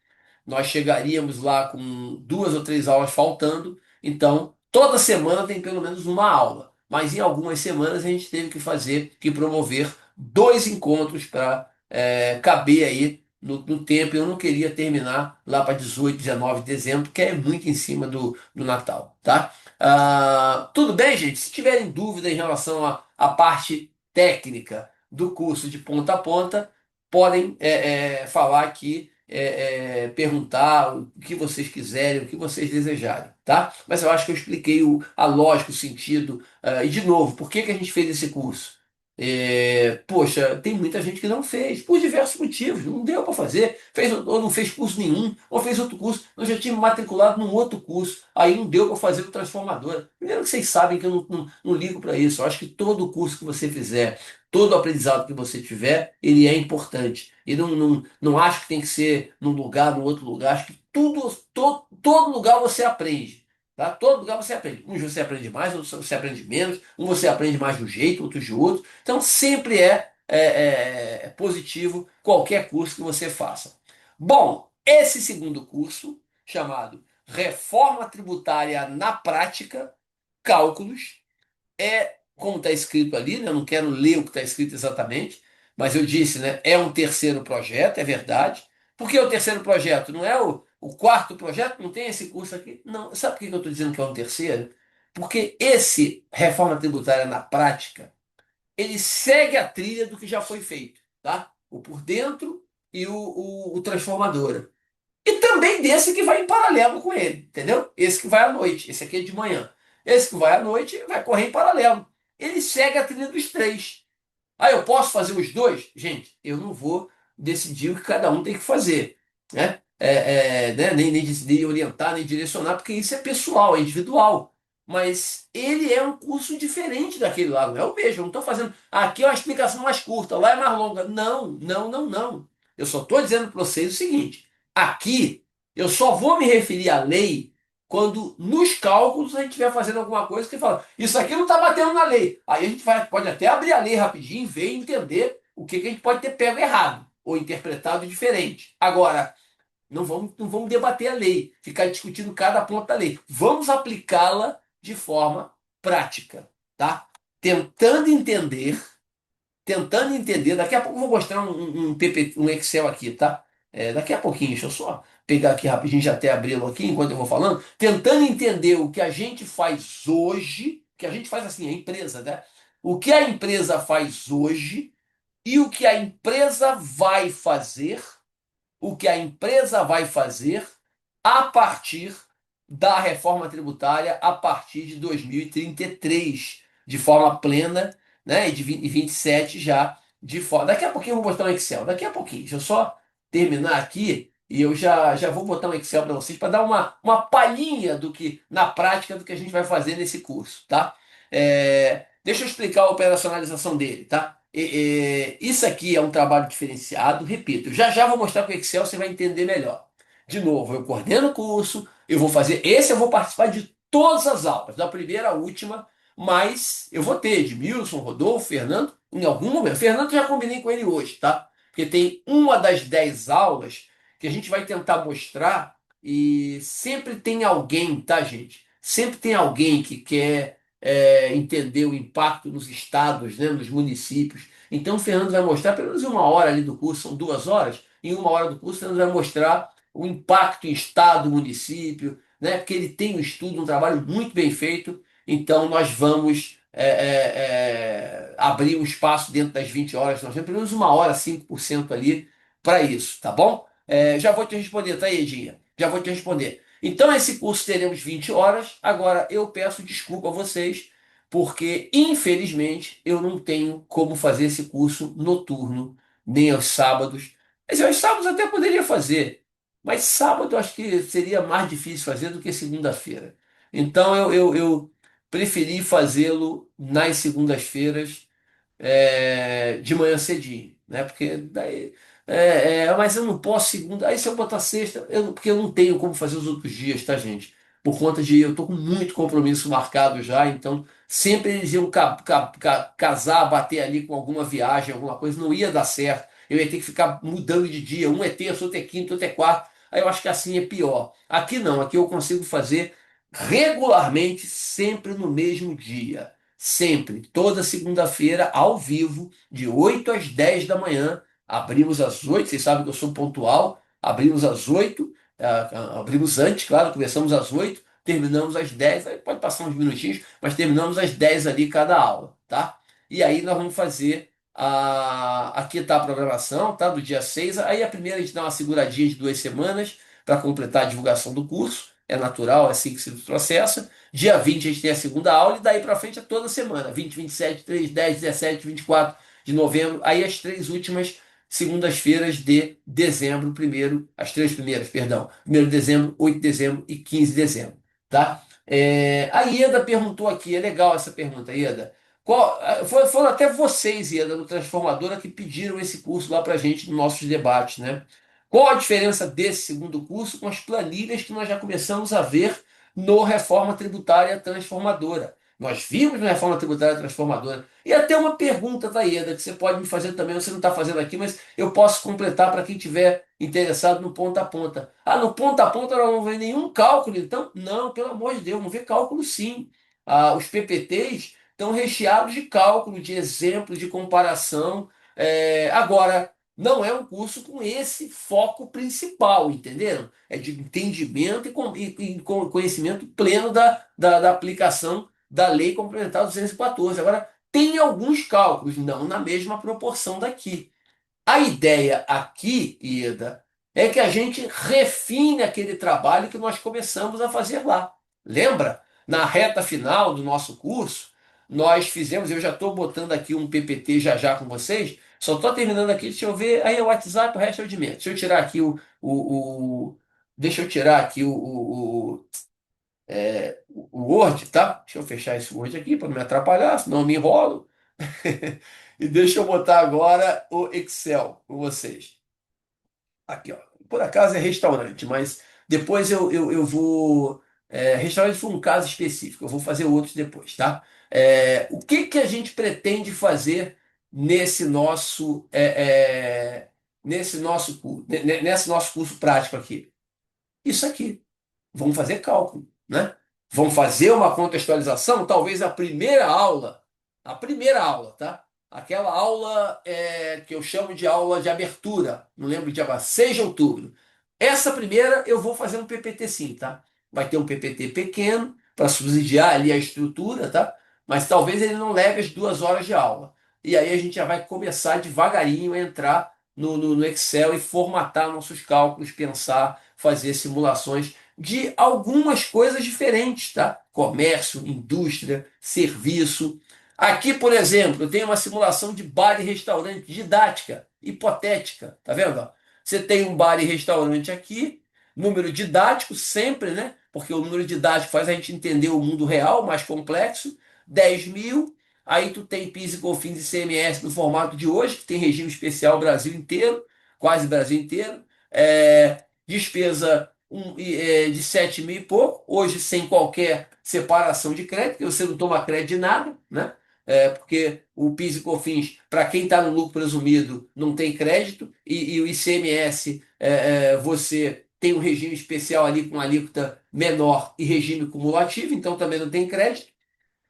nós chegaríamos lá com 2 ou 3 aulas faltando. Então, toda semana tem pelo menos uma aula. Mas em algumas semanas a gente teve que promover 2 encontros para caber aí no tempo. Eu não queria terminar lá para 18, 19 de dezembro, que é muito em cima do Natal, tá? Tudo bem, gente? Se tiverem dúvida em relação à parte técnica do curso de ponta a ponta, podem falar aqui, perguntar o que vocês quiserem, o que vocês desejarem, tá? Mas eu acho que eu expliquei a lógica, o sentido. E de novo, por que que a gente fez esse curso? Poxa, tem muita gente que não fez, por diversos motivos, não deu para fazer, fez ou não fez curso nenhum, ou fez outro curso. Eu já tinha me matriculado num outro curso, aí não deu para fazer o transformadora. Primeiro que vocês sabem que eu não ligo para isso. Eu acho que todo curso que você fizer, todo aprendizado que você tiver, ele é importante. E não acho que tem que ser num lugar, no outro lugar. Acho que todo lugar você aprende. Tá? Todo lugar você aprende. Uns você aprende mais, outros você aprende menos. Um você aprende mais de um jeito, outro de outro. Então sempre é positivo qualquer curso que você faça. Bom, esse segundo curso, chamado Reforma Tributária na Prática, Cálculos, como está escrito ali, né? Eu não quero ler o que está escrito exatamente, mas eu disse, né? É um terceiro projeto, é verdade. Por que o terceiro projeto? Não é o quarto projeto? Não tem esse curso aqui? Não. Sabe por que eu estou dizendo que é um terceiro? Porque esse Reforma Tributária na Prática, ele segue a trilha do que já foi feito, tá? O por dentro e o transformadora. E também desse que vai em paralelo com ele, entendeu? Esse que vai à noite, esse aqui é de manhã. Esse que vai à noite vai correr em paralelo. Ele segue a trilha dos três. Ah, eu posso fazer os dois? Gente, eu não vou decidir o que cada um tem que fazer, né? Nem decidir orientar, nem direcionar, porque isso é pessoal, é individual. Mas ele é um curso diferente daquele lá, não é o mesmo. Eu não estou fazendo. Aqui é uma explicação mais curta, lá é mais longa. Não, não, não, não. Eu só estou dizendo para vocês o seguinte: aqui eu só vou me referir à lei quando nos cálculos a gente estiver fazendo alguma coisa que fala, isso aqui não está batendo na lei. Aí a gente pode até abrir a lei rapidinho, ver e entender o que a gente pode ter pego errado ou interpretado diferente. Agora, não vamos debater a lei, ficar discutindo cada ponto da lei. Vamos aplicá-la de forma prática, tá? Tentando entender tentando entender. Daqui a pouco eu vou mostrar um Excel aqui, tá? Daqui a pouquinho, deixa eu só pegar aqui rapidinho, já até abri-lo aqui enquanto eu vou falando. Tentando entender o que a gente faz hoje, que a gente faz assim, a empresa, né? O que a empresa faz hoje e o que a empresa vai fazer, o que a empresa vai fazer a partir da reforma tributária a partir de 2033, de forma plena, né? E de 27 já de forma. Daqui a pouquinho eu vou botar um Excel, daqui a pouquinho. Deixa eu só terminar aqui e eu já vou botar um Excel para vocês para dar uma palhinha do que, na prática, do que a gente vai fazer nesse curso, tá? Deixa eu explicar a operacionalização dele, tá? Isso aqui é um trabalho diferenciado, repito, já vou mostrar com o Excel, você vai entender melhor. De novo, eu coordeno o curso, eu vou fazer. Esse eu vou participar de todas as aulas, da primeira à última, mas eu vou ter Edmilson, Rodolfo, Fernando, em algum momento. Fernando já combinei com ele hoje, tá? Porque tem uma das 10 aulas que a gente vai tentar mostrar e sempre tem alguém, tá, gente? Sempre tem alguém que quer entender o impacto nos estados, né, nos municípios. Então, o Fernando vai mostrar, pelo menos uma hora ali do curso, são 2 horas. Em uma hora do curso, o Fernando vai mostrar o impacto em estado, município, né? Porque ele tem um estudo, um trabalho muito bem feito. Então, nós vamos abrir um espaço dentro das 20 horas, nós temos pelo menos uma hora, 5% ali para isso, tá bom? Já vou te responder, tá, Edinha? Já vou te responder. Então, esse curso teremos 20 horas. Agora, eu peço desculpa a vocês, porque, infelizmente, eu não tenho como fazer esse curso noturno, nem aos sábados. Mas aos sábados até poderia fazer. Mas sábado eu acho que seria mais difícil fazer do que segunda-feira. Então eu preferi fazê-lo nas segundas-feiras, de manhã cedinho, né? Porque daí. Mas eu não posso segunda. Aí se eu botar sexta, porque eu não tenho como fazer os outros dias, tá, gente? Por conta de eu tô com muito compromisso marcado já, então sempre eles iam casar, bater ali com alguma viagem, alguma coisa, não ia dar certo. Eu ia ter que ficar mudando de dia. Um é terça, outro é quinta, outro é quarta. Aí eu acho que assim é pior. Aqui não, aqui eu consigo fazer regularmente, sempre no mesmo dia. Sempre, toda segunda-feira, ao vivo, de 8 às 10 da manhã, Abrimos às 8, vocês sabem que eu sou pontual, abrimos às 8, abrimos antes, claro, começamos às 8, terminamos às 10, aí pode passar uns minutinhos, mas terminamos às 10 ali cada aula, tá? E aí nós vamos fazer aqui está a programação, tá? Do dia 6. Aí a primeira a gente dá uma seguradinha de 2 semanas para completar a divulgação do curso. É natural, é assim que se processa. Dia 20 a gente tem a segunda aula e daí para frente é toda semana. 20, 27, 3, 10, 17, 24 de novembro. Aí as 3 últimas segundas-feiras de dezembro, primeiro, as 3 primeiras, perdão. 1º de dezembro, 8 de dezembro e 15 de dezembro, tá? A Ieda perguntou aqui, é legal essa pergunta, Ieda. Foram até vocês, Ieda, do Transformadora, que pediram esse curso lá para a gente nos nossos debates, né? Qual a diferença desse segundo curso com as planilhas que nós já começamos a ver no Reforma Tributária Transformadora? Nós vimos na Reforma Tributária Transformadora. E até uma pergunta, Taída, que você pode me fazer também, você não está fazendo aqui, mas eu posso completar para quem tiver interessado no ponta a ponta. Ah, no ponta a ponta nós não vamos ver nenhum cálculo, então? Não, pelo amor de Deus, vamos ver cálculo sim. Os PPTs estão recheados de cálculo, de exemplos, de comparação. Agora, não é um curso com esse foco principal, entenderam? É de entendimento e conhecimento pleno da aplicação da Lei Complementar 214. Agora, tem alguns cálculos, não na mesma proporção daqui. A ideia aqui, Ida, é que a gente refine aquele trabalho que nós começamos a fazer lá. Lembra? Na reta final do nosso curso, nós fizemos, eu já estou botando aqui um PPT já já com vocês, só estou terminando aqui, deixa eu ver, aí é o WhatsApp, o resto é o de menos. Deixa eu tirar aqui deixa eu tirar aqui o Word, tá? Deixa eu fechar esse Word aqui para não me atrapalhar, senão eu me enrolo. E deixa eu botar agora o Excel com vocês. Aqui, ó. Por acaso é restaurante, mas depois eu vou. Restaurante foi um caso específico, eu vou fazer outros depois, tá? O que que a gente pretende fazer nesse nosso, nesse nosso curso prático aqui? Isso aqui. Vamos fazer cálculo, né? Vamos fazer uma contextualização, talvez a primeira aula, tá? Aquela aula que eu chamo de aula de abertura, não lembro de agora, 6 de outubro. Essa primeira eu vou fazer um PPT sim, tá? Vai ter um PPT pequeno para subsidiar ali a estrutura, tá? Mas talvez ele não leve as 2 horas de aula. E aí a gente já vai começar devagarinho a entrar no Excel e formatar nossos cálculos, pensar, fazer simulações de algumas coisas diferentes, tá? Comércio, indústria, serviço. Aqui, por exemplo, eu tenho uma simulação de bar e restaurante didática, hipotética, tá vendo? Ó? Você tem um bar e restaurante aqui, número didático sempre, né? Porque o número didático faz a gente entender o mundo real, mais complexo, 10 mil. Aí tu tem PIS e COFINS e CMS no formato de hoje, que tem regime especial Brasil inteiro, quase Brasil inteiro. Despesa de 7 mil e pouco, hoje sem qualquer separação de crédito, porque você não toma crédito de nada, né? Porque o PIS e COFINS, para quem está no lucro presumido, não tem crédito, e o ICMS, você tem um regime especial ali com alíquota menor e regime cumulativo, então também não tem crédito.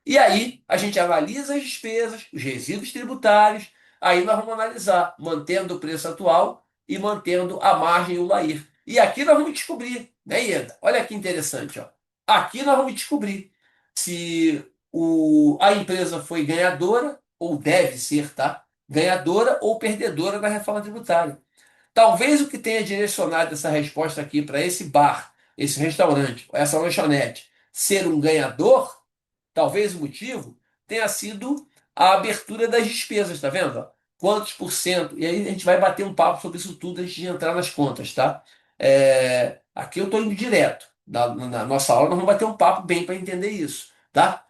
E aí a gente analisa as despesas, os resíduos tributários, aí nós vamos analisar, mantendo o preço atual e mantendo a margem e o LAIR. E aqui nós vamos descobrir, né, Ieda? Olha que interessante, ó. Aqui nós vamos descobrir se a empresa foi ganhadora, ou deve ser, tá? Ganhadora ou perdedora da reforma tributária. Talvez o que tenha direcionado essa resposta aqui para esse bar, esse restaurante, essa lanchonete, ser um ganhador. Talvez o motivo tenha sido a abertura das despesas, tá vendo? Ó? Quantos por cento? E aí a gente vai bater um papo sobre isso tudo antes de entrar nas contas, tá? Aqui eu estou indo direto. Na nossa aula nós vamos bater um papo bem para entender isso, tá?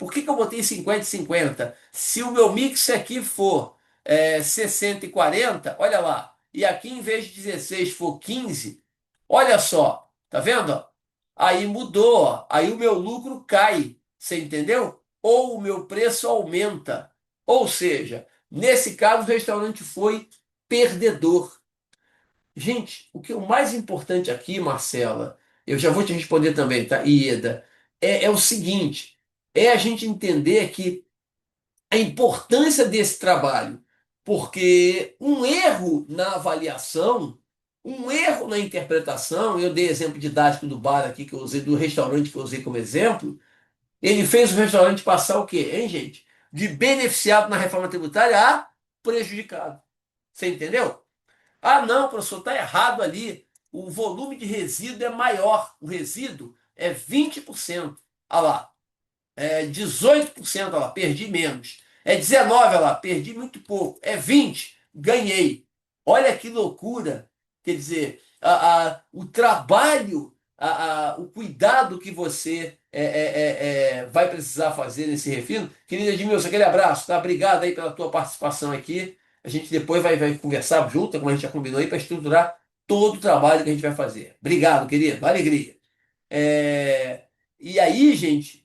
Por que que eu botei 50 e 50? Se o meu mix aqui for 60 e 40, olha lá, e aqui em vez de 16 for 15, olha só, tá vendo? Ó? Aí mudou, ó. Aí o meu lucro cai. Você entendeu? Ou o meu preço aumenta. Ou seja, nesse caso, o restaurante foi perdedor. Gente, o que é o mais importante aqui, Marcela, eu já vou te responder também, tá? Ieda, é o seguinte: é a gente entender que a importância desse trabalho Porque um erro na avaliação, um erro na interpretação, eu dei exemplo didático do bar aqui que eu usei, do restaurante que eu usei como exemplo, ele fez o restaurante passar o quê, hein, gente? De beneficiado na reforma tributária a prejudicado. Você entendeu? Ah, não, professor, está errado ali. O volume de resíduo é maior. O resíduo é 20%. Olha lá. É 18%, olha lá, perdi menos. É 19%, olha lá, perdi muito pouco. É 20%, ganhei. Olha que loucura. Quer dizer, o trabalho, o cuidado que você vai precisar fazer nesse refino. Querida Edmilson, aquele abraço, tá? Obrigado aí pela tua participação aqui. A gente depois vai conversar junto, como a gente já combinou aí, para estruturar todo o trabalho que a gente vai fazer. Obrigado, querido. Alegria. É, e aí, gente,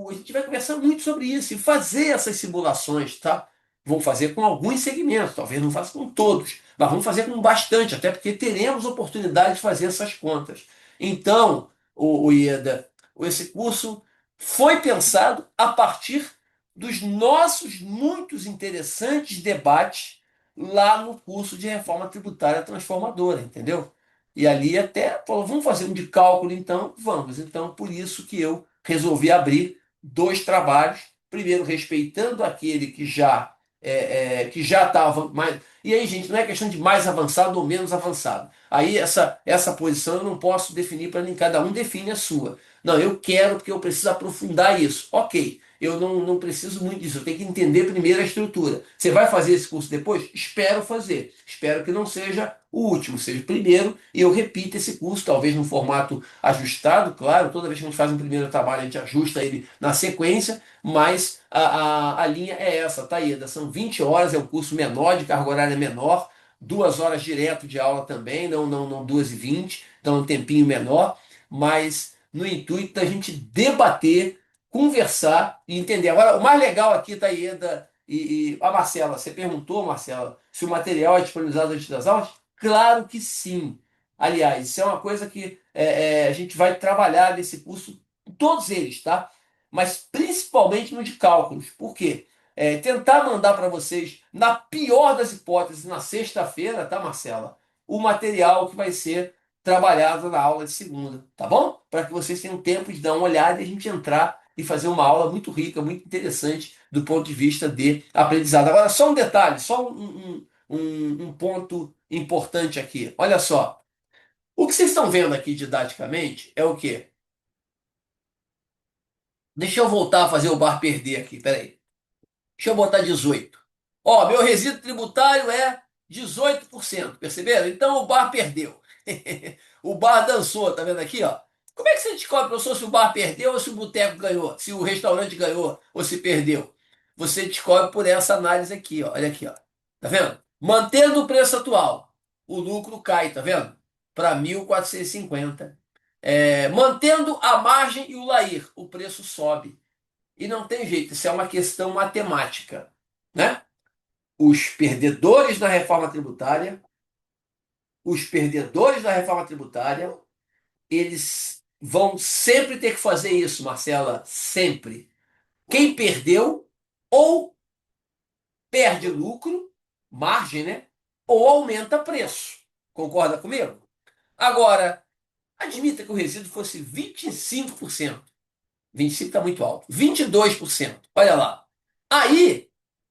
a gente vai conversar muito sobre isso e fazer essas simulações, tá? Vamos fazer com alguns segmentos, talvez não faça com todos, mas vamos fazer com bastante, até porque teremos oportunidade de fazer essas contas. Então, o Ieda, esse curso foi pensado a partir dos nossos muitos interessantes debates lá no curso de reforma tributária transformadora, entendeu? E ali até falou, vamos fazer um de cálculo então? Vamos. Então, por isso que eu resolvi abrir dois trabalhos, primeiro respeitando aquele que já estava mais. E aí, gente, não é questão de mais avançado ou menos avançado. Aí essa posição eu não posso definir para nem cada um define a sua. Não, eu quero porque eu preciso aprofundar isso. Ok, eu não preciso muito disso, eu tenho que entender primeiro a estrutura. Você vai fazer esse curso depois? Espero fazer. Espero que não seja o último, seja o primeiro, e eu repito esse curso, talvez num formato ajustado, claro, toda vez que a gente faz um primeiro trabalho, a gente ajusta ele na sequência, mas a linha é essa, Taída. São 20 horas, é um curso menor, de carga horária menor, 2 horas direto de aula também, não 2h20, então é um tempinho menor, mas no intuito da gente debater, conversar e entender. Agora, o mais legal aqui, Taída, e a Marcela, você perguntou, Marcela, se o material é disponibilizado antes das aulas? Claro que sim. Aliás, isso é uma coisa que a gente vai trabalhar nesse curso, todos eles, tá? Mas principalmente no de cálculos. Por quê? Tentar mandar para vocês, na pior das hipóteses, na sexta-feira, tá, Marcela? O material que vai ser trabalhado na aula de segunda, tá bom? Para que vocês tenham tempo de dar uma olhada e a gente entrar e fazer uma aula muito rica, muito interessante do ponto de vista de aprendizado. Agora, só um detalhe, só um ponto importante aqui. Olha só. O que vocês estão vendo aqui didaticamente é o quê? Deixa eu voltar a fazer o bar perder aqui, peraí. Deixa eu botar 18. Ó, meu resíduo tributário é 18%, perceberam? Então o bar perdeu. O bar dançou, tá vendo aqui, ó? Como é que você descobre, professor, se o bar perdeu ou se o boteco ganhou? Se o restaurante ganhou ou se perdeu? Você descobre por essa análise aqui, ó. Olha aqui, ó. Tá vendo? Mantendo o preço atual, o lucro cai, tá vendo? Para 1.450. Mantendo a margem e o LAIR, o preço sobe. E não tem jeito, isso é uma questão matemática, né? Os perdedores da reforma tributária, os perdedores da reforma tributária, eles vão sempre ter que fazer isso, Marcela, sempre. Quem perdeu ou perde lucro, margem, né? Ou aumenta preço. Concorda comigo? Agora, admita que o resíduo fosse 25%. 25% está muito alto. 22%. Olha lá. Aí,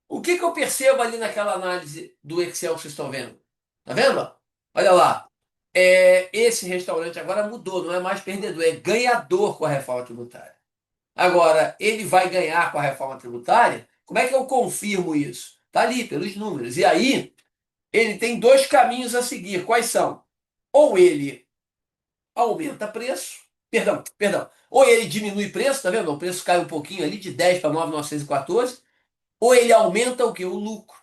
o que eu percebo ali naquela análise do Excel que vocês estão vendo? Tá vendo? Olha lá. Esse restaurante agora mudou, não é mais perdedor, é ganhador com a reforma tributária. Agora, ele vai ganhar com a reforma tributária? Como é que eu confirmo isso? Está ali, pelos números. E aí, ele tem dois caminhos a seguir. Quais são? Ou ele aumenta preço, perdão, ou ele diminui preço, tá vendo? O preço cai um pouquinho ali, de 10 para 9.914, ou ele aumenta o que? O lucro.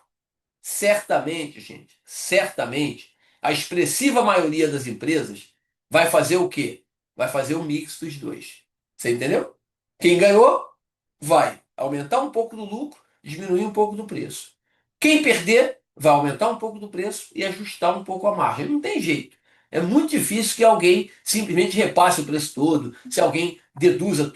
Certamente, gente, certamente, a expressiva maioria das empresas vai fazer o quê? Vai fazer um mix dos dois. Você entendeu? Quem ganhou vai aumentar um pouco do lucro, diminuir um pouco do preço. Quem perder vai aumentar um pouco do preço e ajustar um pouco a margem. Não tem jeito. É muito difícil que alguém simplesmente repasse o preço todo, se alguém reduza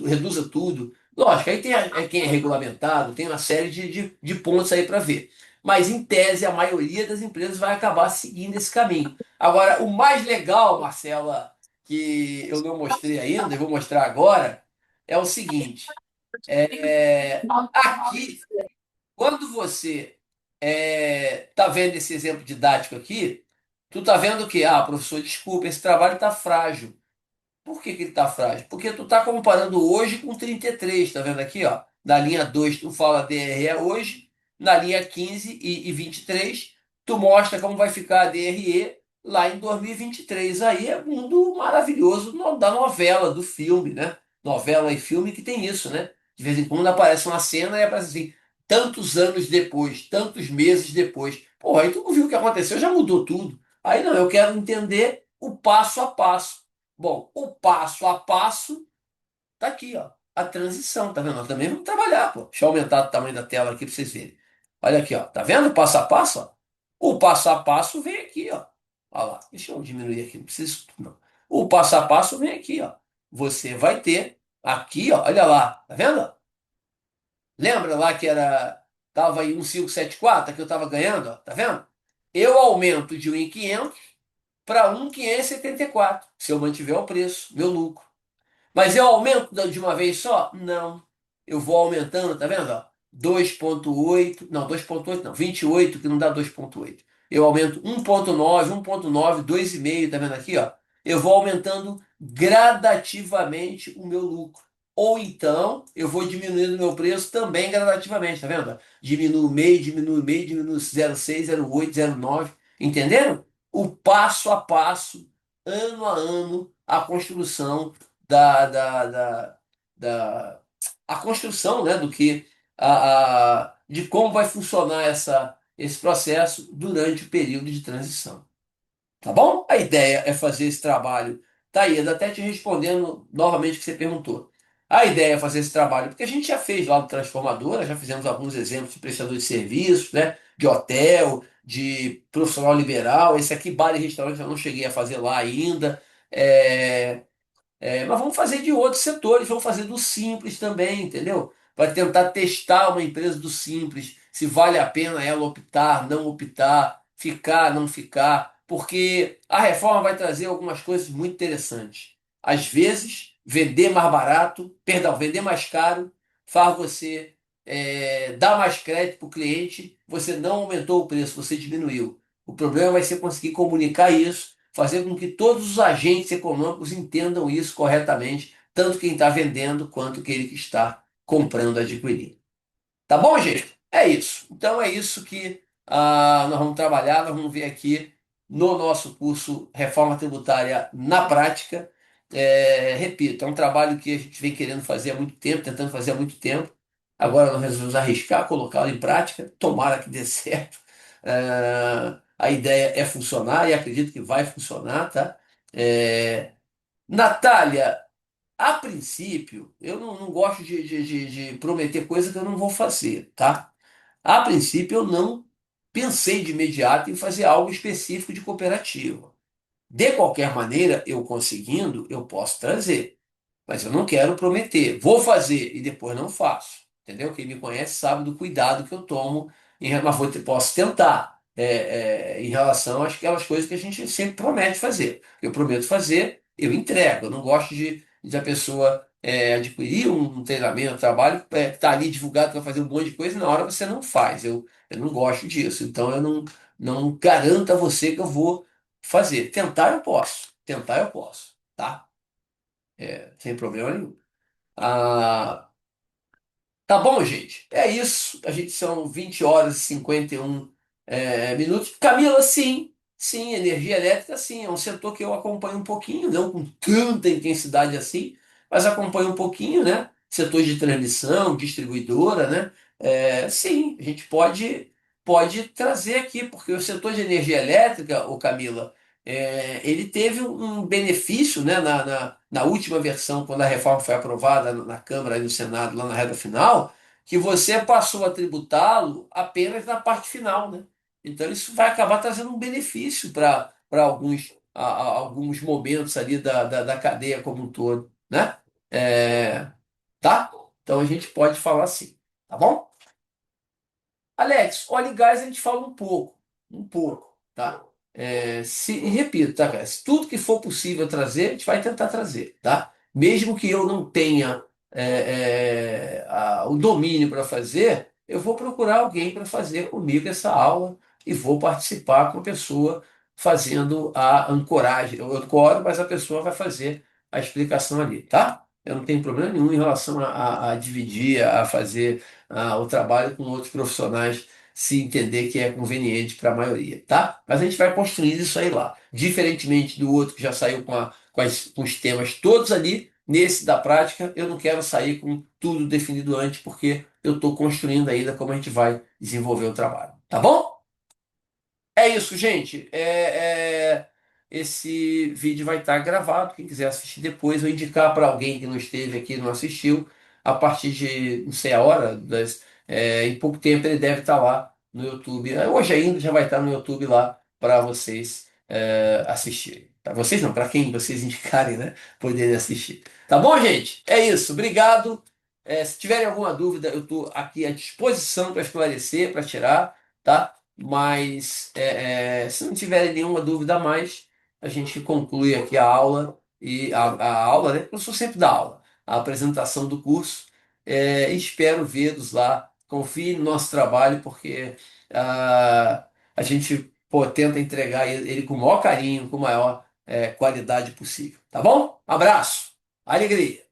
tudo. Lógico, aí tem quem é regulamentado, tem uma série de pontos aí para ver. mas em tese a maioria das empresas vai acabar seguindo esse caminho. Agora, o mais legal, Marcela, que eu não mostrei ainda, e vou mostrar agora, é o seguinte: aqui, quando você tá vendo esse exemplo didático aqui, tu tá vendo que, professor, desculpa, esse trabalho está frágil. Por que que ele está frágil? Porque tu está comparando hoje com 33, tá vendo aqui, ó? Na linha 2 tu fala DRE hoje, na linha 15 e 23 tu mostra como vai ficar a DRE lá em 2023. Aí é mundo maravilhoso da novela, do filme, né? Novela e filme que tem isso, né? De vez em quando aparece uma cena e aparece assim, tantos anos depois, tantos meses depois. Pô, aí tu não viu o que aconteceu, já mudou tudo. Aí não, eu quero entender o passo a passo. Bom, o passo a passo tá aqui, ó. A transição, tá vendo? Nós também vamos trabalhar, pô. Deixa eu aumentar o tamanho da tela aqui para vocês verem. Olha aqui, ó. Tá vendo o passo a passo, ó? O passo a passo vem aqui, ó. Olha lá. Deixa eu diminuir aqui, não precisa. Não. O passo a passo vem aqui, ó. Você vai ter aqui, ó. Olha lá. Tá vendo? Lembra lá que era. Tava aí 1,574, que eu tava ganhando, ó. Tá vendo? Eu aumento de 1.500 para 1.574, se eu mantiver o preço, meu lucro. Mas eu aumento de uma vez só? Não. Eu vou aumentando, tá vendo? Ó? 2,8, não, 2,8 não, 28 que não dá 2,8. Eu aumento 1,9, 1,9, 2,5, tá vendo aqui, ó? Eu vou aumentando gradativamente o meu lucro. Ou então, eu vou diminuindo o meu preço também gradativamente, tá vendo? Diminuo meio, diminuo meio, diminuo 0,6, 0,8, 0,9. Entenderam? O passo a passo, ano a ano, a construção da, da, da, da a construção, né, do que de como vai funcionar esse processo durante o período de transição. Tá bom? A ideia é fazer esse trabalho. Tá aí, até te respondendo novamente o que você perguntou. A ideia é fazer esse trabalho, porque a gente já fez lá no Transformadora, já fizemos alguns exemplos de prestador de serviços, né? De hotel, de profissional liberal. Esse aqui, bar e restaurante, eu não cheguei a fazer lá ainda. É, mas vamos fazer de outros setores, vamos fazer do simples também, entendeu? Vai tentar testar uma empresa do simples, se vale a pena ela optar, não optar, ficar, não ficar, porque a reforma vai trazer algumas coisas muito interessantes. Às vezes, vender mais barato, perdão, vender mais caro, faz você dar mais crédito para o cliente, você não aumentou o preço, você diminuiu. O problema vai ser conseguir comunicar isso, fazer com que todos os agentes econômicos entendam isso corretamente, tanto quem está vendendo quanto aquele que está comprando, adquirindo. Tá bom, gente? É isso. Então é isso que nós vamos trabalhar, nós vamos ver aqui no nosso curso Reforma Tributária na Prática. Repito, é um trabalho que a gente vem querendo fazer há muito tempo, tentando fazer há muito tempo. Agora nós resolvemos arriscar, colocá-lo em prática, tomara que dê certo. A ideia é funcionar e acredito que vai funcionar, tá? É, Natália, a princípio, eu não gosto de prometer coisa que eu não vou fazer, tá? A princípio, eu não pensei de imediato em fazer algo específico de cooperativa. De qualquer maneira, eu conseguindo, eu posso trazer. Mas eu não quero prometer. Vou fazer e depois não faço. Entendeu? Quem me conhece sabe do cuidado que eu tomo, mas posso tentar em relação às aquelas coisas que a gente sempre promete fazer. Eu prometo fazer, eu entrego. Eu não gosto de a pessoa adquirir um treinamento, um trabalho, que está ali divulgado para fazer um monte de coisa e na hora você não faz. Eu não gosto disso. Então eu não garanto a você que eu vou fazer. Tentar eu posso. Tentar eu posso. Tá? Sem problema nenhum. Ah, tá bom, gente? É isso. A gente são 20 horas e 51 minutos. Camila, sim. Sim, energia elétrica, sim. É um setor que eu acompanho um pouquinho, não com tanta intensidade assim, mas acompanho um pouquinho, né? Setor de transmissão, distribuidora, né? Sim, a gente pode trazer aqui, porque o setor de energia elétrica, ô Camila, ele teve um benefício, né, na última versão, quando a reforma foi aprovada na Câmara e no Senado, lá na reta final, que você passou a tributá-lo apenas na parte final, né? Então isso vai acabar trazendo um benefício para alguns momentos ali da cadeia como um todo, né? É, tá? Então a gente pode falar assim, tá bom? Alex, óleo e gás a gente fala um pouco, tá? E repito, tá, cara? Se tudo que for possível trazer, a gente vai tentar trazer, tá? Mesmo que eu não tenha o domínio para fazer, eu vou procurar alguém para fazer comigo essa aula e vou participar com a pessoa fazendo a ancoragem. Eu ancoro, mas a pessoa vai fazer a explicação ali, tá? Eu não tenho problema nenhum em relação a dividir, a fazer o trabalho com outros profissionais se entender que é conveniente para a maioria, tá? Mas a gente vai construindo isso aí lá. Diferentemente do outro que já saiu com os temas todos ali, nesse da prática, eu não quero sair com tudo definido antes, porque eu estou construindo ainda como a gente vai desenvolver o trabalho. Tá bom? É isso, gente. Esse vídeo vai estar gravado. Quem quiser assistir depois, eu indicar para alguém que não esteve aqui, não assistiu. A partir de, não sei a hora, em pouco tempo ele deve estar lá no YouTube. Hoje ainda já vai estar no YouTube lá para vocês assistirem. Para vocês não, para quem vocês indicarem, né? Poderem assistir. Tá bom, gente? É isso. Obrigado. Se tiverem alguma dúvida, eu estou aqui à disposição para esclarecer, para tirar, tá? Mas se não tiverem nenhuma dúvida a mais, a gente conclui aqui a aula e a aula, né? Eu sou sempre da aula, a apresentação do curso. E espero vê-los lá. Confie no nosso trabalho, porque a gente pô, tenta entregar ele com o maior carinho, com a maior qualidade possível. Tá bom? Abraço, alegria.